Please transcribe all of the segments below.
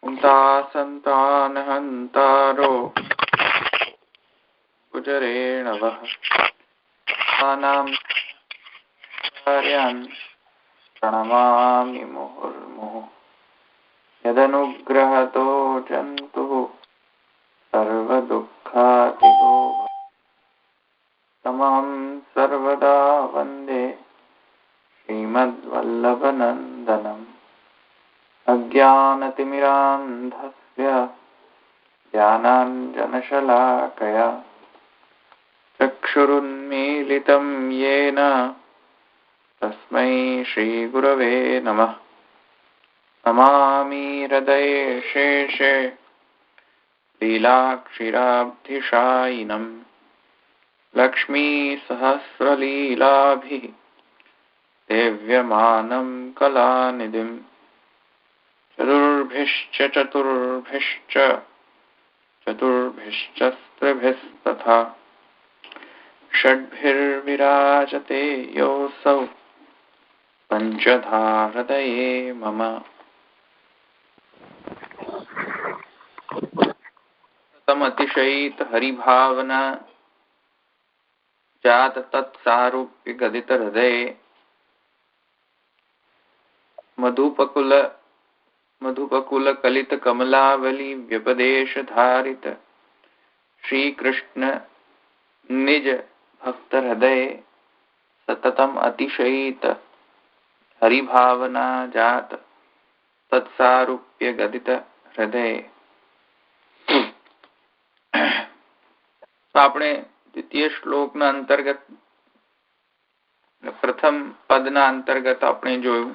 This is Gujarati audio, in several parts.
संतान हंतारो कुजरेण वः तानां कार्यान् प्रणमामि मुहुर्मुहुः यदनुग्रहतो जन्तुः सर्वदुःखातिगो तमां सर्वदा वन्दे श्रीमद्वल्लभनन्दनम् अज्ञानतिमिरान्धस्य ज्ञानाञ्जनशलाकया चक्षुरुन्मीलितं येन तस्मै श्रीगुरवे नमः। नमामि हृदये शेषे लीलाक्षीराब्धिशायिनं लक्ष्मीसहस्रलीलाभिः सेव्यमानं कलानिधिं चतुर्भिश्च षड्भिर्विराजते योऽसौ पञ्चधा हृदये मम। तमतिशयित हरिभावना जात तत्सारूप्य गदित हृदये मधुपकुल कलित कमलावली व्यपदेश धारित श्री कृष्ण निज भक्त हृदय सततम अतिशयित हरिभावना जात तत्सारूप्य गदित हृदय। तो આપણે દ્વિતીય શ્લોકના અંતર્ગત પ્રથમ પદના અંતર્ગત આપણે જોયું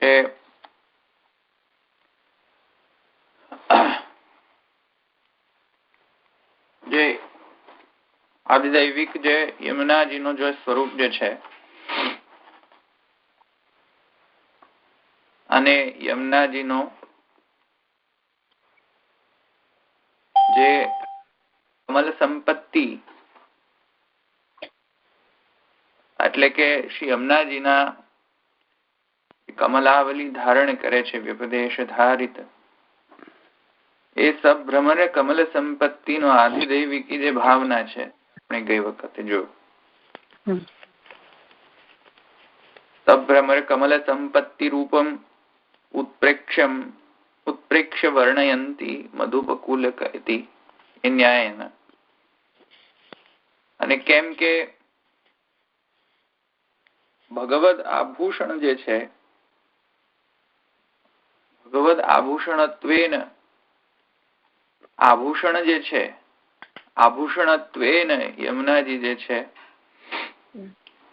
કે જે આદિદૈવિક જે યમુનાજીનો જે સ્વરૂપ જે છે અને યમુનાજીનો જે કમલ સંપત્તિ એટલે કે શ્રી યમુનાજીના કમલાવલી ધારણ કરે છે વ્યપદેશ ધારિત એ સબ ભ્રમર કમલ સંપત્તિ નો આદિદૈવિકી જે ભાવના છે આપણે ગઈ વખતે જોયું સભ્રમર કમલ સંપત્તિ રૂપમ ઉત્પ્રેક્ષ્ય વર્ણયંતી મધુપકુલક ઇતિ એ ન્યાયેન અને કેમ કે ભગવદ આભૂષણ જે છે ભગવદ આભૂષણત્વેન આભૂષણ જે છે આભૂષણત્વેન યમુનાજી જે છે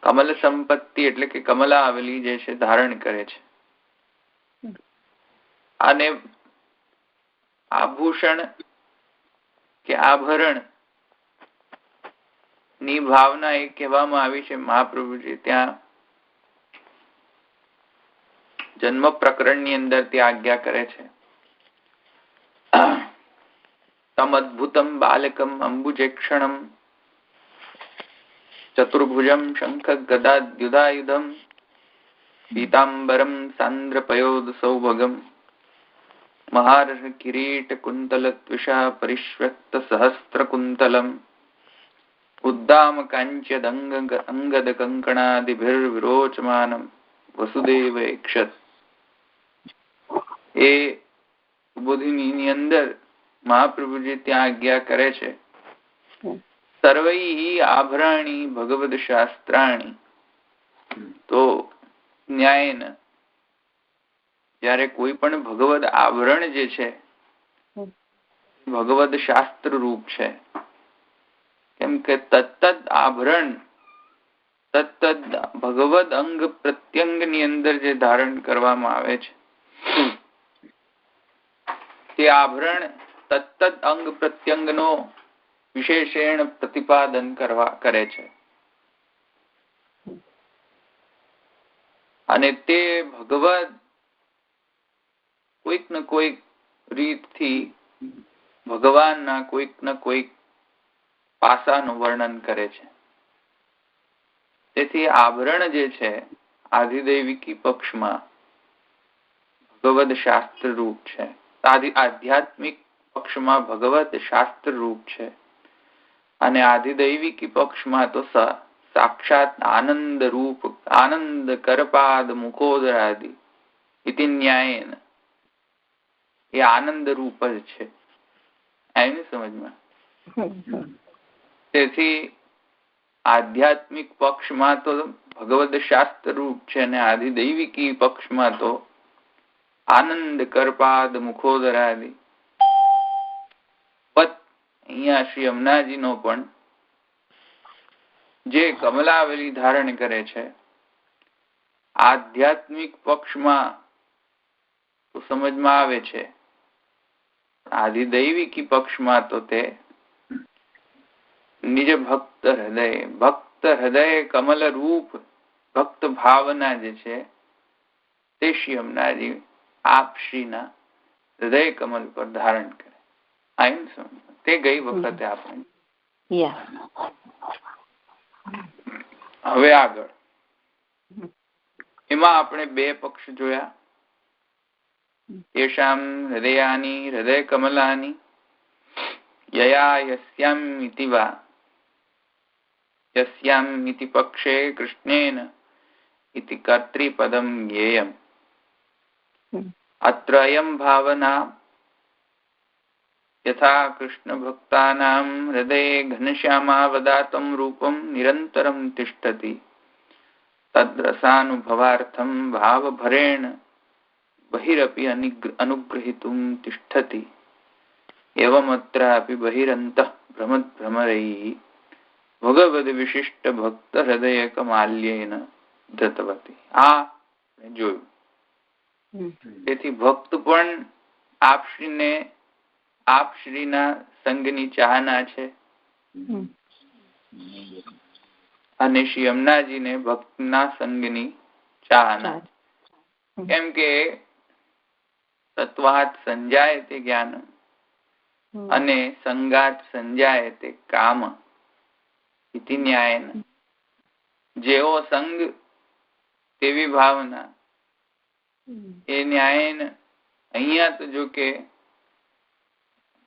કમલ સંપત્તિ એટલે કે કમલાવલી જે છે ધારણ કરે છે અને આભૂષણ કે આભરણ ની ભાવના એ કહેવામાં આવી છે મહાપ્રભુજી ત્યાં જન્મ પ્રકરણ ની અંદર તે આજ્ઞા કરે છે તમ અદ્ભુતમ બાલકમ અંબુજેક્ષણમ ચતુર્ભુજમ શંખ ગદાદ્યુધાયુધમ પીતાંબરમ સાંદ્રપયોદ સૌભગમ મહાર્હ કિરીટ કુંતલ ત્વિષા પરિશ્વક્ત સહસ્ત્ર કુંતલમ ઉદ્દામ કાંચ્યદ અંગદ કંકણાદિભિર્વિરોચમાનમ વસુદેવ એક્ષત એ સુબોધિની અંદર મહાપ્રભુજી ત્યાં આજ્ઞા કરે છે સર્વૈ આભરાણી ભગવદ શાસ્ત્રાણી તો ન્યાયન જયારે કોઈ પણ ભગવદ આવરણ જે છે ભગવદ શાસ્ત્ર રૂપ છે કેમ કે તત્ત આભરણ તત્ત ભગવદ અંગ પ્રત્યંગ ની અંદર જે ધારણ કરવામાં આવે છે તે આભરણ તત્ત અંગ પ્રત્યંગ નો વિશેષણ પ્રતિપાદન કરે છે અને તે ભગવદ કોઈક ને કોઈક રીતથી ભગવાનના કોઈક ને કોઈક પાસાનું વર્ણન કરે છે। તેથી આભરણ જે છે આધિદૈવિકી પક્ષમાં ભગવદ શાસ્ત્ર રૂપ છે. આધ્યાત્મિક પક્ષમાં ભગવત શાસ્ત્ર રૂપ છે અને આધિદૈવિકી પક્ષમાં તો સાક્ષાત આનંદ રૂપ આનંદ કરપાદ મુખોદરાદિ ઇતિ ન્યાયેન એ આનંદ રૂપ જ છે. એની સમજમાં. તેથી આધ્યાત્મિક પક્ષમાં તો ભગવદ શાસ્ત્ર રૂપ છે અને આધિદૈવિકી પક્ષમાં તો આનંદ કરપાદ મુખોદરાદિ. અહીંયા શ્રી યમુનાજીનો પણ જે કમલાવલી ધારણ કરે છે આધ્યાત્મિક પક્ષમાં તો સમજમાં આવે છે, આધિદૈવિકી પક્ષમાં તો તે નિજ ભક્ત હૃદય કમલ રૂપ ભક્ત ભાવના જે છે તે શ્રી યમુનાજી આપ શ્રીના હૃદય કમલ પર ધારણ કરે. તે ગઈ વખતે આપણે. હવે આગળ એમાં આપણે બે પક્ષ જોયા. યેષામ હૃદયાની હૃદય કમલાની યયા યસ્યામ ઇતિ વા યસ્યામ ઇતિ પક્ષે કૃષ્ણેન ઇતિ કર્તૃપદમ જ્ઞેયમ અત્ર અયમ ભાવના યથા કૃષ્ણ ભક્તાનામ હૃદયે ઘનશ્યામાવદાતમ રૂપમ નિરંતરમ તિષ્ઠતિ તદ્રસાનુભવાર્થમ ભાવભરેણ બહિરપી અનુગ્રહિતુમ તિષ્ઠતિ એવમત્રાપી બહિરંતઃ ભ્રમરૈઃ ભગવદ વિશિષ્ટ ભક્ત હૃદય કમાલ્યેન ધતવતી. આ જોયું. તેથી ભક્ત પણ આપશ્રીના સંગની ચાહના છે અને શ્રી યમુનાજીને ભક્તના સંગની ચાહના. કેમ કે તત્વાત સંજાય તે જ્ઞાન અને સંગાત સંજાય તે કામ ઇતિ ન્યાયન. જેવો સંગ તેવી ભાવના એ ન્યાયન. અહીંયા તો જો કે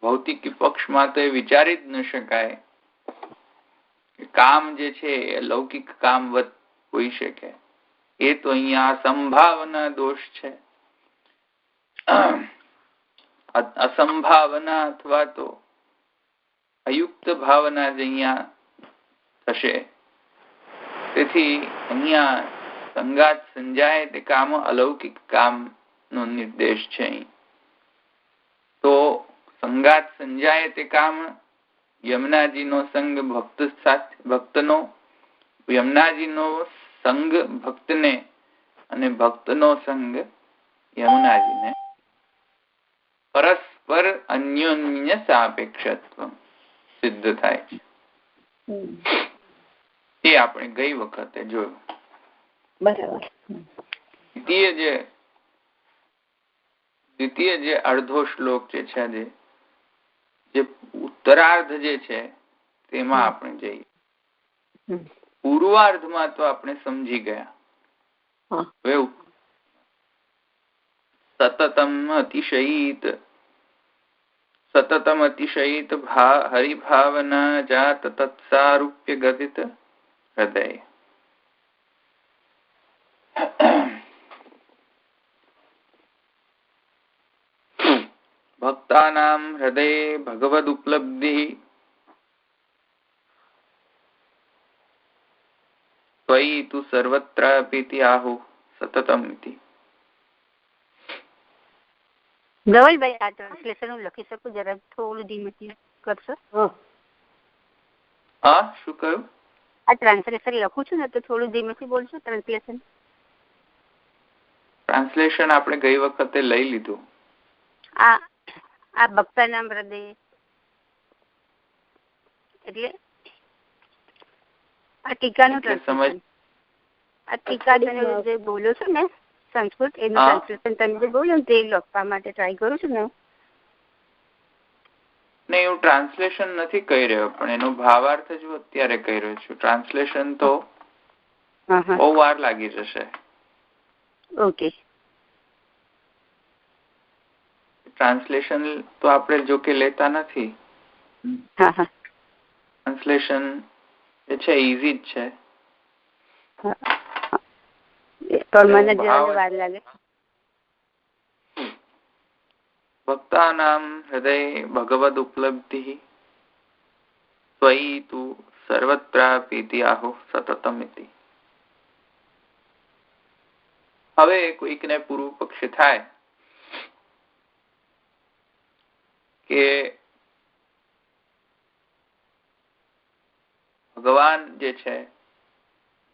ભૌતિક પક્ષમાં તો એ વિચારી જ ન શકાય કે કામ જે છે એ લૌકિક કામવત હોઈ શકે. એ તો અહીંયા અસંભાવના દોષ છે. અસંભાવના અથવા તો અયુક્ત ભાવના જ અહીંયા થશે. તેથી અહીંયા સંગાત સંજાય તે કામ અલૌકિક કામ નો નિર્દેશ છે. અહીં તો સંગાત સંજાય તે કામ યમુનાજીનો સંગ ભક્તનો યમુનાજીનો સંગ ભક્તને અને ભક્તનો સંગ યમુનાજીને પરસ્પર અન્યોન્ય સાપેક્ષત્વ સિદ્ધ થાય છે. એ આપણે ગઈ વખતે જોયું. બરાબર. દ્વિતીય જે અડધો શ્લોક જે છે જે ઉત્તરાર્ધ જે છે તેમાં આપણે જઈએ. પૂર્વાર્ધમાં તો આપણે સમજી ગયા. સતતમ અતિશયિત હરિભાવના જાત તત્સારૂપ્ય ગતિત હૃદય. ભક્તાનામ હૃદયે ભગવદ ઉપલબ્ધિ ત્વયિ તુ સર્વત્રાપીતિ આહુ સતતમ ઇતિ. ધવલભાઈ આ ટ્રાન્સલેશન હું લખી શકું જરા થોડું ધીમેથી કરશો? હા, શું કહ્યું? આ ટ્રાન્સલેશન લખું છું ને તો થોડું ધીમેથી બોલશો. ટ્રાન્સલેશન આપણે ગઈ વખતે લઈ લીધું. આ ભક્તના હૃદય એટલે આ ટીકાનું ટ્રાન્સલેશન. આ ટીકા તમે જે બોલો છો ને સંસ્કૃત એનું ટ્રાન્સલેશન તમે જે બોલો ને તે લખવા માટે ટ્રાય કરું છું ને. નહીં, હું ટ્રાન્સલેશન નથી કહી રહ્યો પણ એનો ભાવાર્થ જ અત્યારે કહી રહ્યો છું. ટ્રાન્સલેશન તો બહુ વાર લાગી જશે. ઓકે. ટ્રાન્સલેશન તો આપણે જો કે લેતા નથી. ટ્રાન્સલેશન એ છે ઈઝી જ છે. ભક્તાનામ હૃદય ભગવદ ઉપલબ્ધિ ત્વયી તુ સર્વત્રાપીતિ આહો સતતમ ઇતિ. હવે કોઈકને પૂર્વ પક્ષ થાય કે ભગવાન જે છે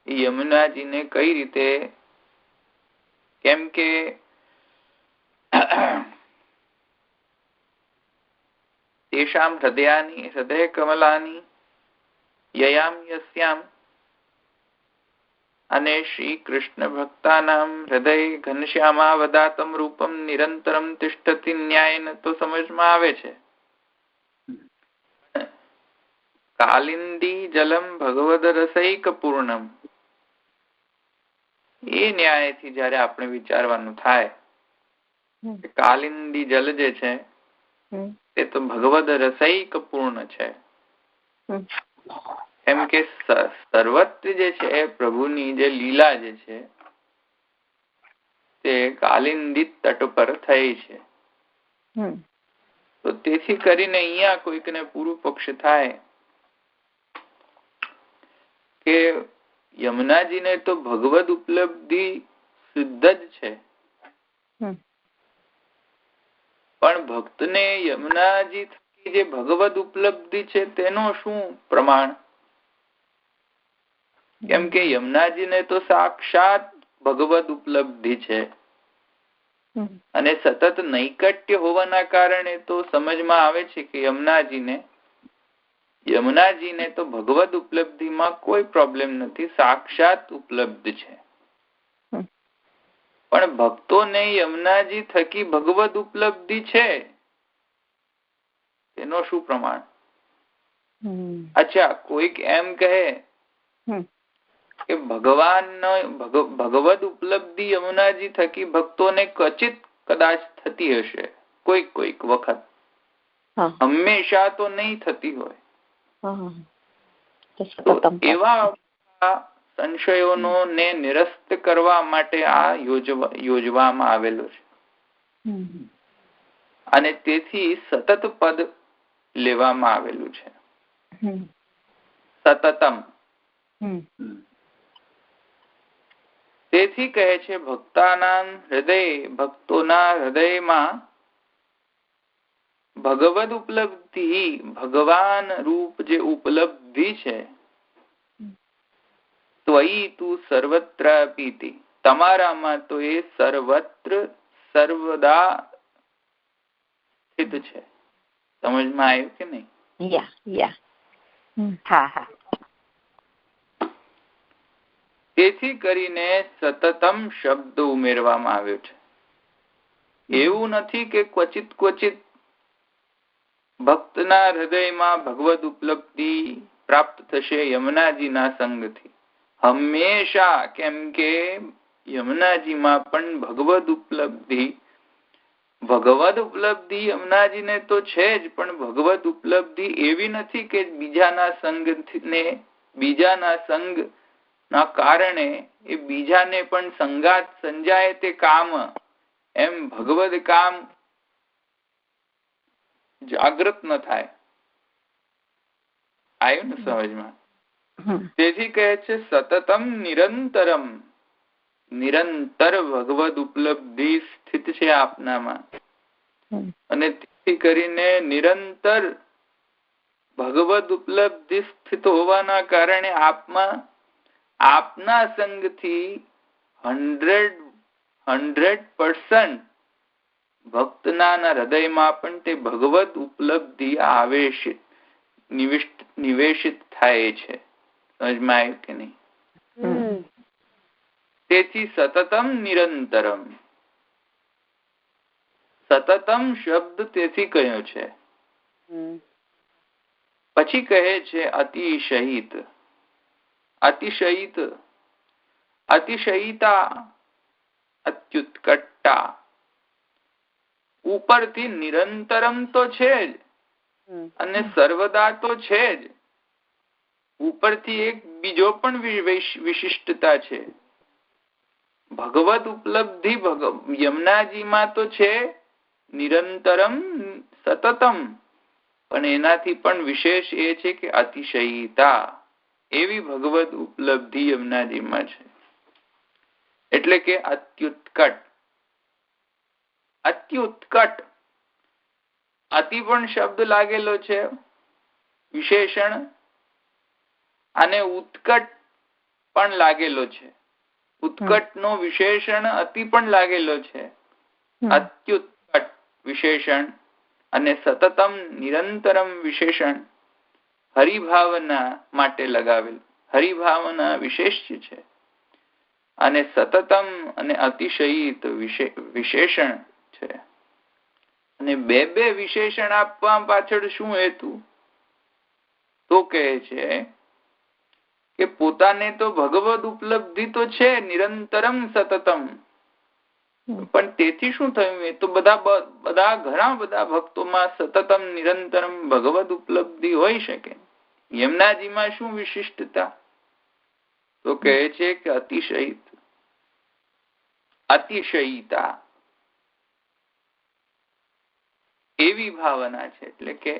એ યમુનાજીને કઈ રીતે, કેમ કે તેષામ હૃદયાની હૃદય કમલાની યયામ યસ્યામ, અને શ્રી કૃષ્ણ ભક્તાનામ હૃદય ઘનશ્યામાવદાતમ રૂપમ નિરંતરમ તિષ્ઠતિ ન્યાયન તો સમજમાં આવે છે. કાલિંદી જલમ ભગવદ રસૈક પૂર્ણમ, એ ન્યાયથી જયારે આપણે વિચારવાનું થાય કાલિંદી જલ જે છે તે તો ભગવદ રસૈક પૂર્ણ છે. એમ કે સર્વત્ર જે છે પ્રભુની જે લીલા જે છે તે કાલિંદિત તટ પર થઈ છે. તો તેથી કરીને અહીંયા કોઈકને પૂર્વ પક્ષ થાય કે યમુનાજીને તો ભગવદ ઉપલબ્ધિ સિદ્ધ જ છે, પણ ભક્તને યમુનાજી થકી જે ભગવદ ઉપલબ્ધિ છે તેનો શું પ્રમાણ? કેમ કે યમુનાજીને તો સાક્ષાત ભગવદ ઉપલબ્ધિ છે અને સતત નૈકટ્ય હોવાના કારણે તો સમજમાં આવે છે કે યમુનાજીને તો ભગવદ ઉપલબ્ધિમાં કોઈ પ્રોબ્લેમ નથી, સાક્ષાત ઉપલબ્ધ છે. પણ ભક્તોને યમુનાજી થકી ભગવદ ઉપલબ્ધિ છે તેનો શું પ્રમાણ? અચ્છા, કોઈક એમ કહે કે ભગવદ ઉપલબ્ધિ યમુનાજી થકી ભક્તોને ક્વચિત કદાચ થતી હશે, કોઈક વખત, હંમેશા તો નહીં થતી હોય. તો એવા સંશયોનો ને નિરસ્ત કરવા માટે આ યોજવામાં આવેલો છે. અને તેથી સતત પદ લેવામાં આવેલું છે, સતતમ. તેથી કહે છે ભક્તોના હૃદયમાં ભગવદ ઉપલબ્ધિ, ભગવાન રૂપ જે ઉપલબ્ધિ છે, ત્વયી તું સર્વત્ર પીતિ, તમારામાં તો એ સર્વત્ર સર્વદા સ્થિત છે. સમજમાં આવ્યું કે નહીં? તેથી કરીને સતતમ શબ્દ ઉમેરવામાં આવ્યો છે. એવું નથી કે ક્વચિત ભક્તના હૃદયમાં ભગવદ ઉપલબ્ધિ પ્રાપ્ત થશે યમુનાજીના સંગથી. હંમેશા, કેમ કે યમુનાજીમાં પણ ભગવદ ઉપલબ્ધિ યમુનાજીને તો છે જ, પણ ભગવદ ઉપલબ્ધિ એવી નથી કે બીજાના સંગના કારણે એ બીજાને પણ સંગાત સંજાય તે કામ, એમ ભગવદ કામ જાગૃત ન થાય. આવ્યું ને સમજમાં? તેથી કહે છે સતતમ નિરંતરમ, નિરંતર ભગવદ ઉપલબ્ધિ સ્થિત છે આપનામાં. અને તેથી કરીને નિરંતર ભગવદ ઉપલબ્ધિ સ્થિત હોવાના કારણે આપના સંગથી 100% ભક્તના હૃદયમાં પણ તે ભગવદ ઉપલબ્ધિ નિવેશિત થાય છે. સમજમાં આવ્યું કે નહીં? તેથી સતતમ નિરંતરમ, સતતમ શબ્દ તેથી કહ્યો છે. પછી કહે છે અતિશયિત, અતિશયિતા, અત્યુત્કટા, ઉપરથી નિરંતરમ તો છે જ અને સર્વદા તો છે જ. ઉપરથી એક બીજો પણ વિશિષ્ટતા છે. ભગવદ ઉપલબ્ધિ યમુનાજીમાં તો છે નિરંતરમ સતતમ, પણ એનાથી પણ વિશેષ એ છે કે અતિશયિતા, એવી ભગવદ ઉપલબ્ધિ યમુનાજીમાં છે. એટલે કે અત્યુત્કટ. અત્યુત્કટ અતિ પણ શબ્દ લાગેલો છે વિશેષણ, અને ઉત્કટ પણ લાગેલો છે. ઉત્કટ નો વિશેષણ અતિ પણ લાગેલો છે. અત્યુત્કટ વિશેષણ અને સતતમ નિરંતરમ વિશેષણ હરિભાવના માટે લગાવેલ. હરિભાવના વિશેષ્ય છે અને સતતમ અને અતિશયિત વિશેષણ છે. અને બે બે વિશેષણ આપવા પાછળ શું હેતુ? તો કહે છે કે પોતાને તો ભગવદ ઉપલબ્ધિ તો છે નિરંતરમ સતતમ, પણ તેથી શું થયું? એ તો બધા ઘણા બધા ભક્તોમાં સતતમ નિરંતરમ ભગવદ ઉપલબ્ધિ હોઈ શકે. યમુનાજીમાં શું વિશિષ્ટતા? તો કહે છે કે અતિશયિતા એવી ભાવના છે. એટલે કે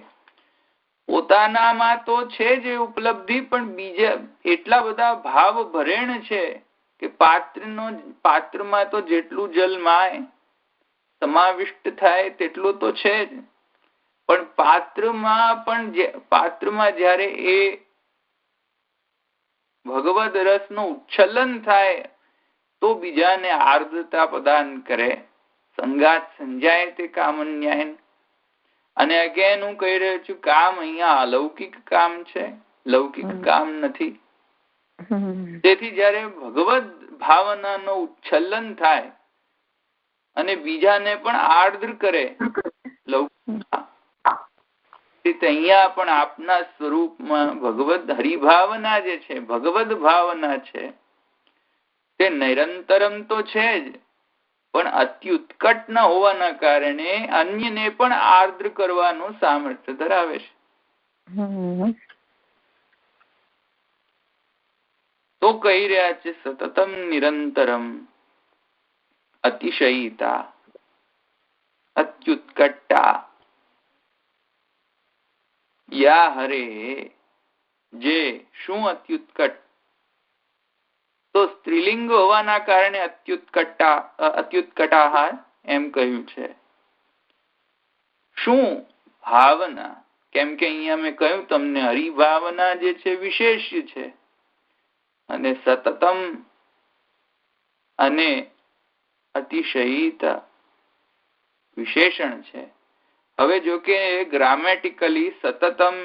પોતાનામાં તો છે જ ઉપલબ્ધિ, પણ બીજા એટલા બધા ભાવ ભરેણ છે કે પાત્રમાં તો જેટલું જલ માય સમાવિષ્ટ થાય તેટલું તો છે જ, પણ પાત્રમાં જ્યારે એ ભગવદ રસનું ઉચ્છલન થાય તો બીજાને આર્દ્રતા પ્રદાન કરે, સંગાત સંજાય તે કામન્યાય. અને અગેન હું કહી રહ્યો છું, કામ અહીંયા અલૌકિક કામ છે, લૌકિક કામ નથી. તેથી જયારે ભગવદ ભાવનાનો ઉચ્છલન થાય અને બીજાને પણ આર્દ્ર કરે, અહીંયા પણ આપના સ્વરૂપમાં ભગવદ હરિભાવના જે છે, ભગવદ ભાવના છે, તે નિરંતરમ તો છે જ, પણ અત્યુત્કટ ન હોવાના કારણે અન્યને પણ આર્દ્ર કરવાનું સામર્થ્ય ધરાવે છે. તો કહી રહ્યા છે સતતમ નિરંતરમ અતિશયિતા અત્યુત્કટા યા હરે. જે શું અત્યુત્કટ? તો સ્ત્રીલિંગ હોવાના કારણે અત્યુત્કટા એમ કહ્યું છે. શું ભાવના? કેમ કે અહીંયા મેં કહ્યું તમને હરિભાવના જે છે વિશેષ્ય છે અને સતતમ અને અતિશયિતા વિશેષણ છે. હવે જો કે ગ્રામેટિકલી સતતમ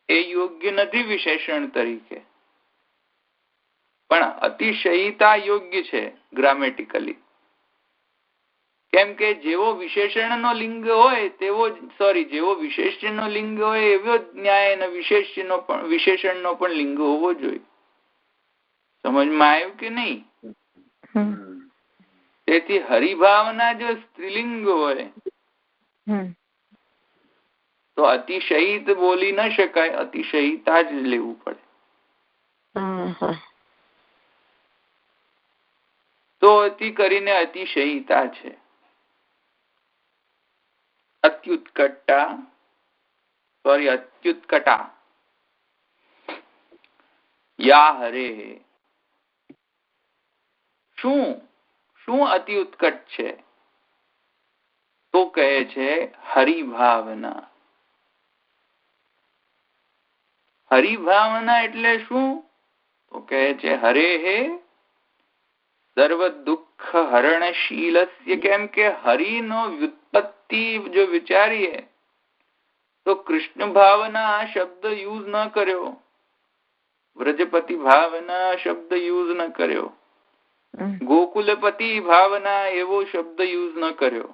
એ યોગ્ય નથી વિશેષણ તરીકે, પણ અતિશયિતા યોગ્ય છે ગ્રામેટિકલી. કેમ કે જેવો વિશેષણનો લિંગ હોય જેવો વિશેષ્યનો લિંગ હોય એવો જ ન્યાય અને વિશેષણનો પણ લિંગ હોવો જોઈએ. સમજમાં આવ્યું કે નહીં? તેથી હરિભાવના જો સ્ત્રીલિંગ હોય તો અતિશયિત બોલી ન શકાય, અતિશયિતા જ લેવું પડે. તો અતિ કરીને અતિશયિતા છે. અત્યુત્કટા યા હરે. શું અતિ ઉત્કટ છે? તો કહે છે હરિભાવના. હરિભાવના એટલે શું? તો કહે છે હરે હે સર્વ દુઃખ હરણશીલસ્ય. કેમ કે હરિનો વ્યુત્પત્તિ જો વિચારીએ તો કૃષ્ણ ભાવના શબ્દ યુઝ ન કર્યો, વ્રજપતિ ભાવના શબ્દ યુઝ ન કર્યો, ગોકુલપતિ ભાવના એવો શબ્દ યુઝ ન કર્યો.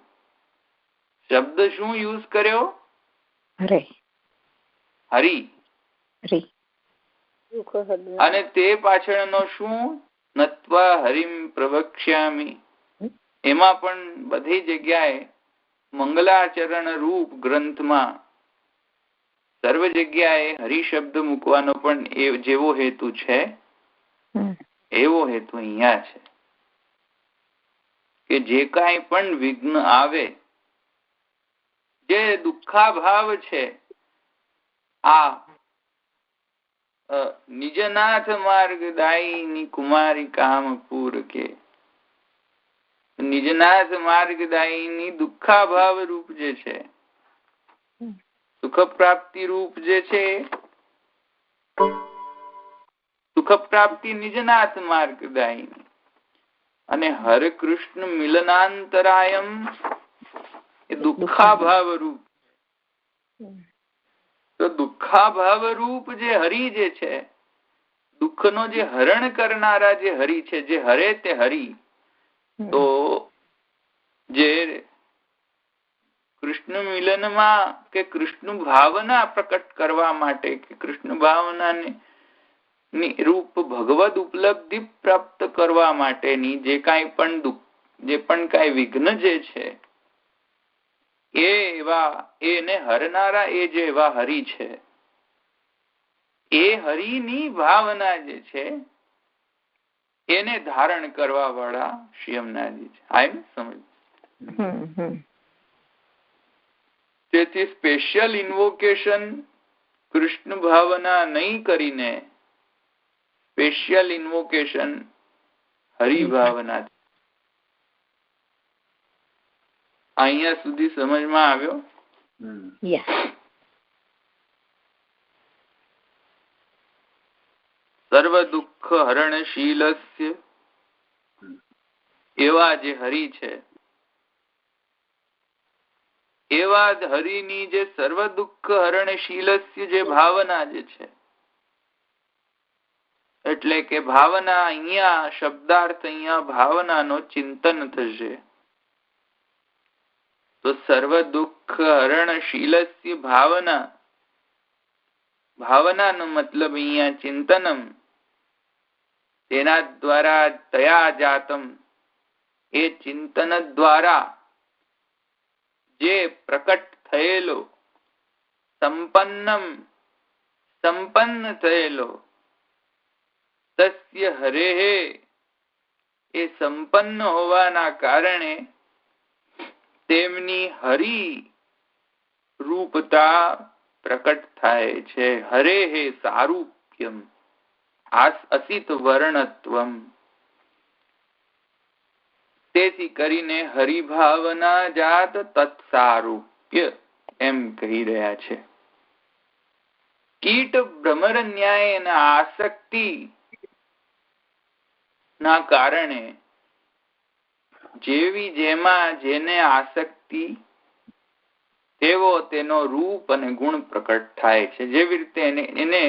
શબ્દ શું યુઝ કર્યો? હરિ. અને તે પાછળનો શું? નત્વા હરિમ પ્રવક્ષ્યામિ. એમાં પણ બધી જગ્યાએ મંગલાચરણ રૂપ ગ્રંથમાં સર્વ જગ્યાએ હરિશબ્દ મૂકવાનો પણ જેવો હેતુ છે એવો હેતુ અહીંયા છે કે જે કાંઈ પણ વિઘ્ન આવે, જે દુઃખાભાવ છે, આ નિજનાથ માર્ગદાયીની કુમારી કામપુર કે નિજનાથ માર્ગદાયીની દુઃખાભાવ રૂપ જે છે, સુખ પ્રાપ્તિ રૂપ જે છે, સુખ પ્રાપ્તિ નિજનાથ માર્ગદાયીની અને હરે કૃષ્ણ મિલનાંતરાયમ એ દુઃખાભાવ રૂપ. તો દુઃખાભાવ રૂપ જે હરિ જે છે, દુઃખનો જે હરણ કરનારા જે હરિ છે, જે હરે તે હરિ, તો જે કૃષ્ણ મિલનમાં કે કૃષ્ણ ભાવના પ્રકટ કરવા માટે કે કૃષ્ણ ભાવનાને રૂપ ભગવદ ઉપલબ્ધિ પ્રાપ્ત કરવા માટેની જે કાંઈ પણ જે પણ કાંઈ વિઘ્ન જે છે એને હરનારા એ જે એવા હરિ છે, એ હરિની ભાવના જે છે એને ધારણ કરવા વાળા શ્રી યમુનાજી છે. આમ સમજ. તેથી સ્પેશિયલ ઇન્વોકેશન કૃષ્ણ ભાવના નહીં કરીને સ્પેશિયલ ઇન્વોકેશન હરિભાવના. અહીંયા સુધી સમજમાં આવ્યો? સર્વ દુઃખ હરણશીલસ્ય એવા જે હરિ છે, એવા જ હરિની જે સર્વ દુઃખ હરણશીલસ્ય જે ભાવના જે છે, એટલે કે ભાવના અહીંયા શબ્દાર્થ અહીંયા ભાવનાનો ચિંતન થશે. તો સર્વ દુઃખ હરણશીલસ્ય ભાવના, ભાવનાનો મતલબ અહીંયા ચિંતનમ, તેના દ્વારા તયા જાતમ, એ ચિંતન દ્વારા જે પ્રકટ થયેલો, સંપન્ન થયેલો, તસ્ય હરેહે, એ સંપન્ન હોવાના કારણે તેમની હરિ રૂપતા પ્રકટ થાય છે. હરેહે સારૂપ્યમ અસિત વર્ણત્વમ. તેથી કરીને હરિભાવના જાત તત્સારૂપ્ય એમ કહી રહ્યા છે. કીટ ભ્રમર ન્યાય અને આસક્તિ ના કારણે જેવી જેમાં જેને આસક્તિ તેવો તેનો રૂપ અને ગુણ પ્રકટ થાય છે. જેવી રીતે એને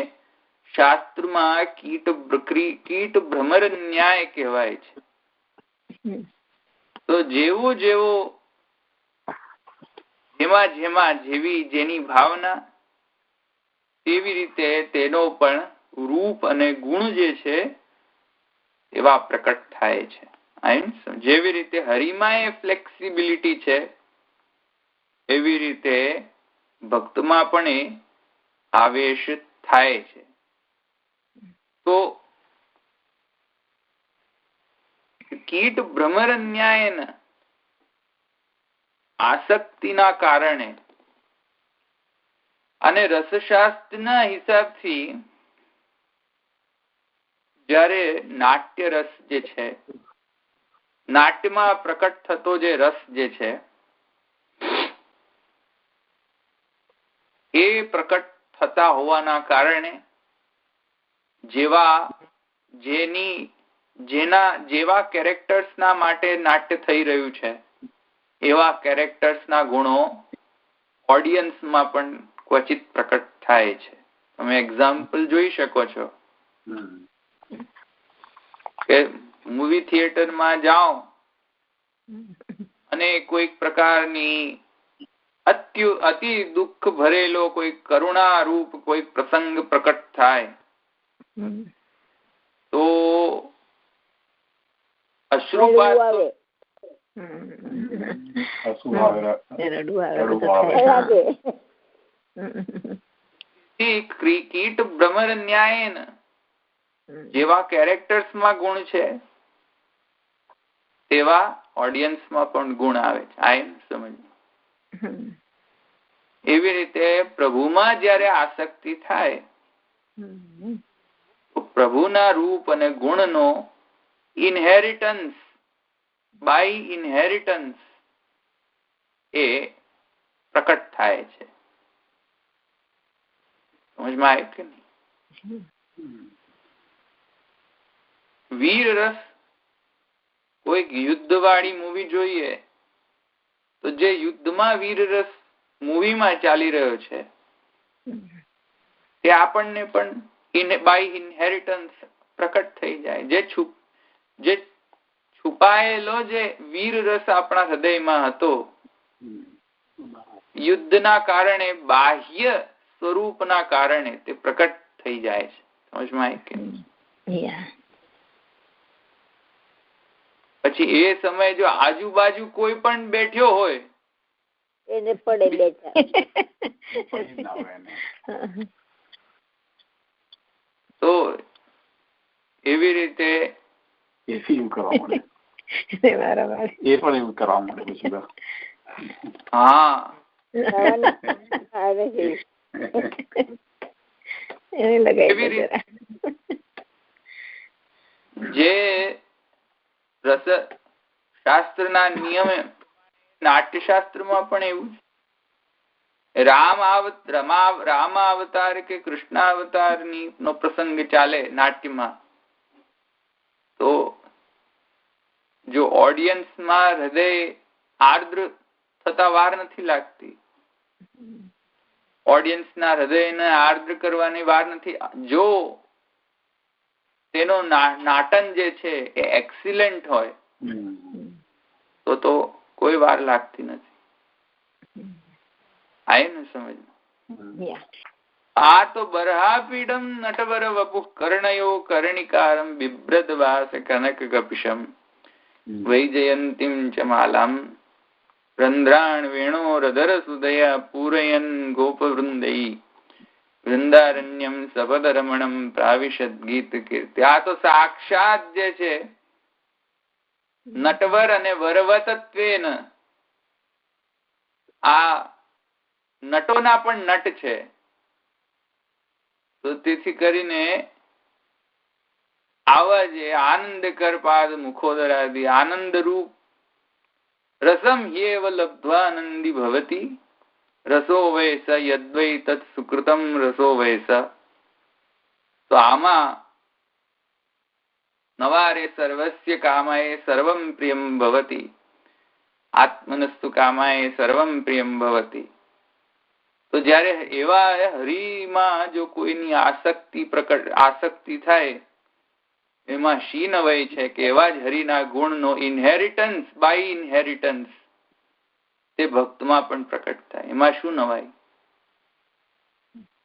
શાસ્ત્રમાં કીટ ભ્રમર ન્યાય કહેવાય છે. તો જેવું જેમાં જેવી જેની ભાવના, તેવી રીતે તેનો પણ રૂપ અને ગુણ જે છે એવા પ્રકટ થાય છે. જેવી રીતે હરિમાં એ ફ્લેક્સિબિલિટી છે, એવી રીતે ભક્તમાં પણ એ આવેશ થાય છે. તો કીટ ભ્રમર ન્યાયન આસક્તિના કારણે અને રસશાસ્ત્રના હિસાબથી જ્યારે નાટ્ય રસ જે છે, નાટ્યમાં પ્રકટ થતો જે રસ જે છે, એ પ્રકટ થતા હોવાના કારણે જેવા કેરેક્ટર્સના માટે નાટ્ય થઈ રહ્યું છે, એવા કેરેક્ટર્સના ગુણો ઓડિયન્સમાં પણ ક્વચિત પ્રકટ થાય છે. તમે એક્ઝામ્પલ જોઈ શકો છો કે મૂવી થિયેટરમાં જાઓ અને કોઈક પ્રકારની અતિ દુઃખ ભરેલો કોઈ કરુણા રૂપ કોઈ પ્રસંગ પ્રકટ થાય તો અશ્રુપાત કીટ ભ્રમર ન્યાયન જેવા કેરેક્ટર્સ માં ગુણ છે તેવા ઓડિયન્સ માં પણ ગુણ આવે છે. આ એમ સમજ. એવી રીતે પ્રભુમાં જયારે આસક્તિ થાય તો પ્રભુના રૂપ અને ગુણનો ઇનહેરિટન્સ બાય ઇનહેરિટન્સ એ પ્રકટ થાય છે. સમજમાં આવે કે નહીં? વીર રસ કોઈક યુદ્ધ વાળી મૂવી જોઈએ તો જે યુદ્ધમાં વીર રસ મૂવીમાં ચાલી રહ્યો છે તે આપણને પણ બાય ઇનહેરિટન્સ પ્રકટ થઈ જાય. જે છુપાયેલો જે વીર રસ આપણા હૃદયમાં હતો યુદ્ધના કારણે બાહ્ય સ્વરૂપના કારણે તે પ્રકટ થઈ જાય છે. સમજમાં આવી કે? પછી એ સમયે જો આજુબાજુ કોઈ પણ બેઠ્યો હોય એને પડે બેઠા તો એવી રીતે એ પણ એવું કરવા મળે છે. હા એવી રીતે જે રસ શાસ્ત્રના નિયમે નાટ્યશાસ્ત્રમાં પણ એવું રામ અવતાર કે કૃષ્ણ અવતાર નો પ્રસંગ ચાલે નાટ્યમાં તો જો ઓડિયન્સમાં હૃદય આર્દ્ર થતા વાર નથી લાગતી. ઓડિયન્સના હૃદયને આર્દ્ર કરવાની વાર નથી. જો તેનો નાટન જે છે એ એક્સિલન્ટ હોય તો કોઈ વાર લાગતી નથી. આય ને સમજ? આ તો બરહાપીડમ નટવર વપુ કર્ણયો કર્ણિકારમ બિભ્રદ વાસ કનક ગપિશમ વૈજયંતીમ ચ માલામ રંધ્રાણ વેણો રધર સુદયા પૂરયન ગોપવૃંદઈ વૃંદારણ્યમ સપદ રમણમ પ્રાવિશદ ગીત કીર્તિ. આ તો સાક્ષાત જે છે નટવર અને વરવતત્વેન આ નટોના પણ નટ છે. તો તેથી કરીને આવા જે આનંદ કરપાદ મુખોદરાદિ આનંદ રૂપ રસમ યેવ લબ્ધ્વાનંદી ભવતી રસો વૈસ યદ્વૈ તત્ સુકૃતમ રસો વૈસ. તો આમાં નવારે સર્વસ્ય કામાય સર્વમ પ્રિયમ ભવતી આત્મનસ્તુ કામાય સર્વમ પ્રિયમ ભવતી. તો જયારે એવા હરિમાં જો કોઈની આસક્તિ થાય એમાં શી નવાઈ છે કે એવા જ હરિના ગુણનો ઇનહેરિટન્સ બાય ઇનહેરિટન્સ તે ભક્તમાં પણ પ્રકટ થાય. એમાં શું નવાઈ?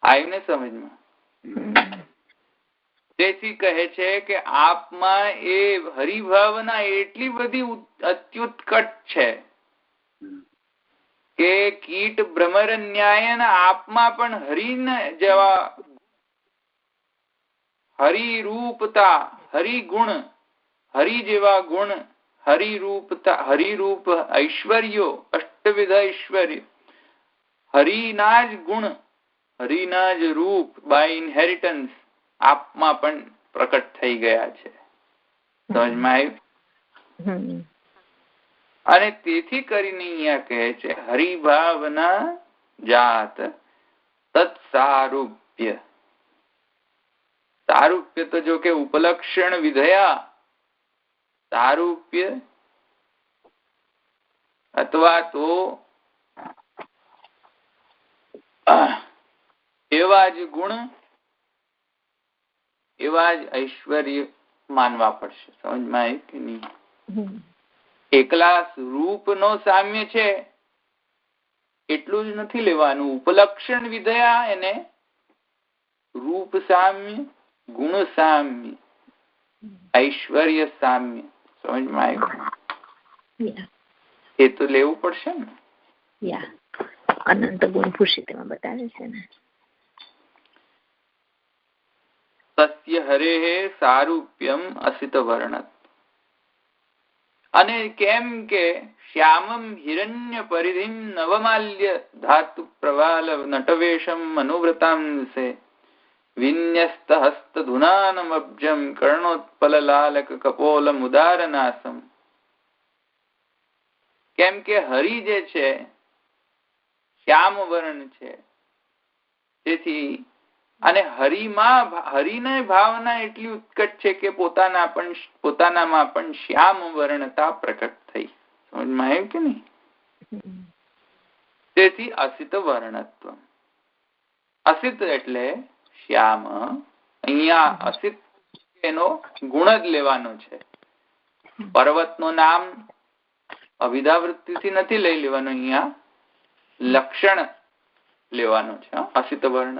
આવીને સમજમાં? તેથી કહે છે કે આપમાં એ હરિભાવના એટલી બધી અત્યુત્કટ છે કે કીટ ભ્રમર ન્યાયન આપમાં પણ હરિને જેવા હરિરૂપતા હરિગુણ હરિ જેવા ગુણ હરિરૂપતા હરિરૂપ ઐશ્વર્યો અષ્ટવિધ ઐશ્વર્ય હરિના જ ગુણ હરિના જ રૂપ બાય ઇનહેરિટન્સ આપમાં પણ પ્રકટ થઈ ગયા છે. સમજમાં આવ્યું? અને તેથી કરીને અહીંયા કહે છે હરિભાવના જાત તત્સારૂપ્ય. સારૂપ્ય તો જો કે ઉપલક્ષણ વિધયા સારૂપ્ય અથવા તો એવા જ ગુણ એવા જ ઐશ્વર્ય માનવા પડશે. સમજમાં આવ્યું કે નહીં? એકલા રૂપનો સામ્ય છે એટલું જ નથી લેવાનું. ઉપલક્ષણ વિધયા એને રૂપ સામ્ય ગુણ સામ્ય ઐશ્વર્ય સામ્ય. સમજમાં આવ્યું? એ તો લેવું પડશે ને. અનંત ગુણ ભૂષિતમાં બતાવે છે ને. તસ્ય હરેઃ સારૂપ્યમ અસિત વર્ણત. અને કેમ કે શ્યામમ હિરણ્ય પરિધિમ નવમાલ્ય ધાતુ પ્રવાલ નટવેશમ મનુવ્રતાંસે વિન્યસ્ત હસ્ત ધુનાનમબ્જમ કર્ણોત્પલ લાલક કપોલમ ઉદારનાસમ. કેમ કે હરિ જે છે શ્યામ વર્ણ છે, તેથી અને હરિની ભાવના એટલી ઉત્કટ છે કે પોતાનામાં પણ શ્યામ વર્ણતા પ્રકટ થઈ. સમજમાં આવ્યું કે નહીં? તેથી અસિત વર્ણત્વ. અસિત એટલે શ્યામ. અહીંયા અસિત એનો ગુણ જ લેવાનો છે. પર્વતનું નામ અવિધાવૃત્તિથી નથી લઈ લેવાનું, અહીંયા લક્ષણ લેવાનું છે. અસિત વર્ણ,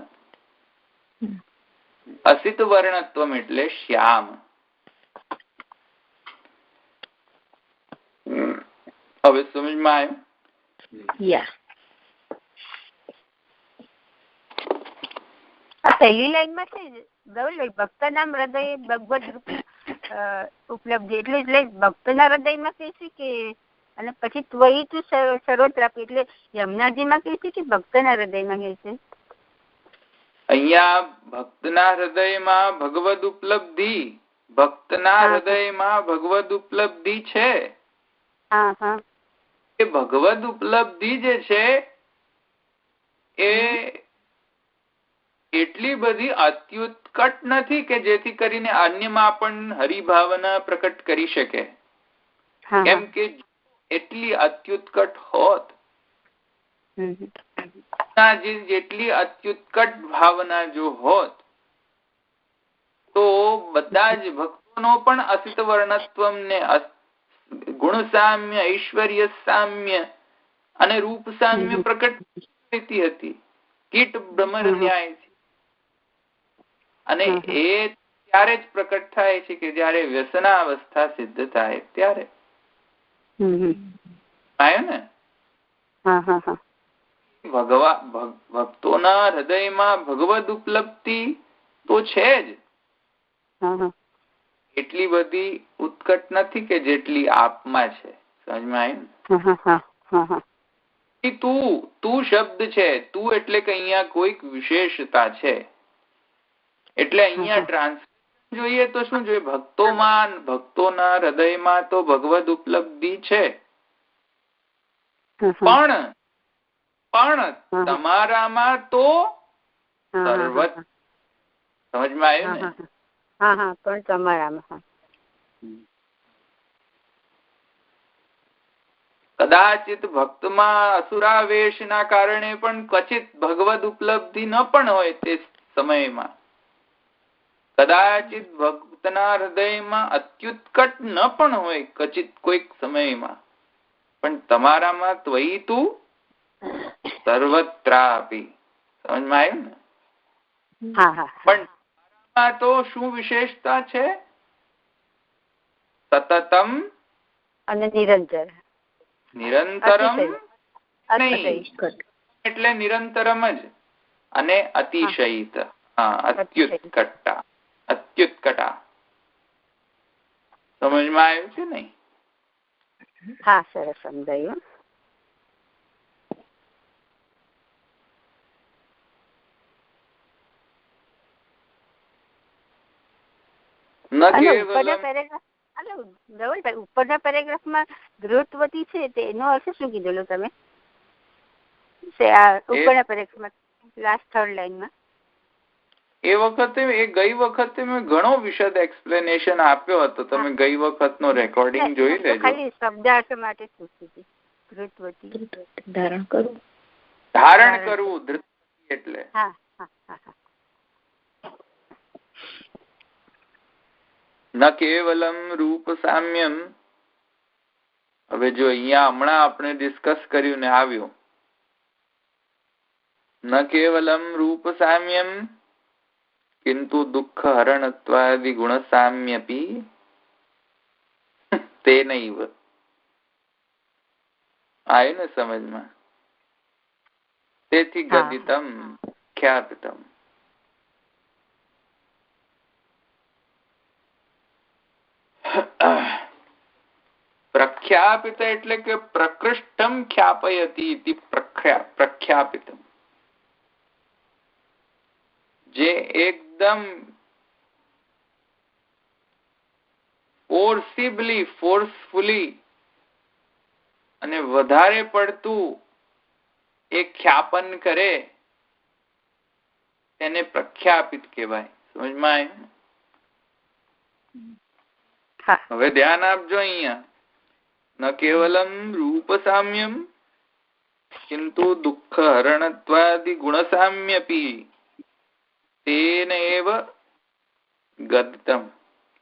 અસિત વર્ણત્વ એટલે શ્યામ. હવે સમજમાં આવ્યું? પહેલી લાઈનમાં છે ભક્ત નામ હૃદય ભગવદ રૂપ ઉપલબ્ધિ, એટલે ભક્તના હૃદયમાં કહે છે કે, અને પછી ત્વયી તું સર્વત્ર આપી, એટલે યમુનાજીમાં કહે છે કે ભક્તના હૃદયમાં કહે છે? અહીંયા ભક્તના હૃદયમાં ભગવદ ઉપલબ્ધિ, ભક્તના હૃદયમાં ભગવદ ઉપલબ્ધિ છે. એ ભગવદ ઉપલબ્ધિ જે છે એ એટલી બધી અત્યુત્કટ નથી કે જેથી કરીને અન્યમાં પણ હરિભાવના પ્રકટ કરી શકે. કેમ કે એટલી અત્યુત્કટ હોત, જેટલી અત્યુત્કટ ભાવના જો હોત, તો બધા જ ભક્તોનો પણ અસિત વર્ણત્વ ને ગુણ સામ્ય, ઐશ્વર્ય સામ્ય અને રૂપ સામ્ય પ્રકટ હતી. કીટ ભ્રમર ન્યાય છે. અને એ ત્યારે જ પ્રકટ થાય છે કે જયારે વ્યસનાવસ્થા સિદ્ધ થાય ત્યારે. આયો ને? ભક્તોના હૃદયમાં ભગવદ ઉપલબ્ધિ તો છે જ, એટલી બધી ઉત્કટ નથી કે જેટલી આપમાં છે. સમજમાં આવ્યું? તું શબ્દ છે, તું એટલે કે અહીંયા કોઈક વિશેષતા છે. એટલે અહીંયા ટ્રાન્સલેશન જોઈએ તો શું જોઈએ? ભક્તોના હૃદયમાં તો ભગવદ ઉપલબ્ધિ છે, પણ તમારામાં તો સર્વત્ર. સમજમાં આવ્યું ને? પણ તમારામાં કદાચિત ભક્તમાં અસુરાવેશના કારણે પણ ક્વચિત ભગવદ ઉપલબ્ધિ ન પણ હોય તે સમયમાં. કદાચિત ભક્તના હૃદયમાં અત્યુત્કટ ન પણ હોય ક્વચિત કોઈક સમયમાં, પણ તમારામાં ત્વયી તું સર્વત્રાપી. સમજમાં આવ્યું ને? પણ તો શું વિશેષતા છે? સતતમ અને નિરંતર. નિરંતરમ એટલે નિરંતરમ જ, અને અતિશયિત, અત્યુત્કટા. અત્યુત્કટા. સમજમાં આવ્યું છે નહીં? હા, સરસ સમજાયું. ઉપરના પેરેગ્રાફમાં ગૃહવતી છે તેનો અર્થ શું કીધેલો તમે? ઉપરના પેરેગ્રાફમાં લાસ્ટ થર્ડ લાઈનમાં એ વખતે ગઈ વખતે મેં ઘણો વિશદ એક્સપ્લેનેશન આપ્યો હતો. તમે ગઈ વખતનો રેકોર્ડિંગ જોઈ લેજો. ખાલી શબ્દાર્થ માટે પૂછતી હતી. ગૃહવતી ધારણ કરવું, ધારણ કરવું, ધૃતિ એટલે. ન કેવલમ રૂપ સામ્યમ. હવે જો અહીંયા હમણાં આપણે ડિસ્કસ કર્યું ને આવ્યું, ન કેવલમ રૂપ સામ્યમ કિંતુ દુઃખ હરણત્વાદિ ગુણ સામ્યપી તેનૈવ. આવ્યું ને સમજમાં? તેથી ગદિતમ ખ્યાપિતમ. પ્રખ્યાપિત એટલે કે પ્રકૃષ્ટમ ખ્યાપયતિ ઇતિ પ્રખ્યાપિતમ. જે એકદમ ફોર્સફુલી અને વધારે પડતું એ ખ્યાપન કરે તેને પ્રખ્યાપિત કહેવાય. સમજમાં આવ્યું? હવે ધ્યાન આપજો અહીંયા. ન કેવલમ રૂપ સામ્યમ કિંતુ દુઃખ હરણત્વાદિ ગુણ સામ્યપી તેન એવ ગદિતમ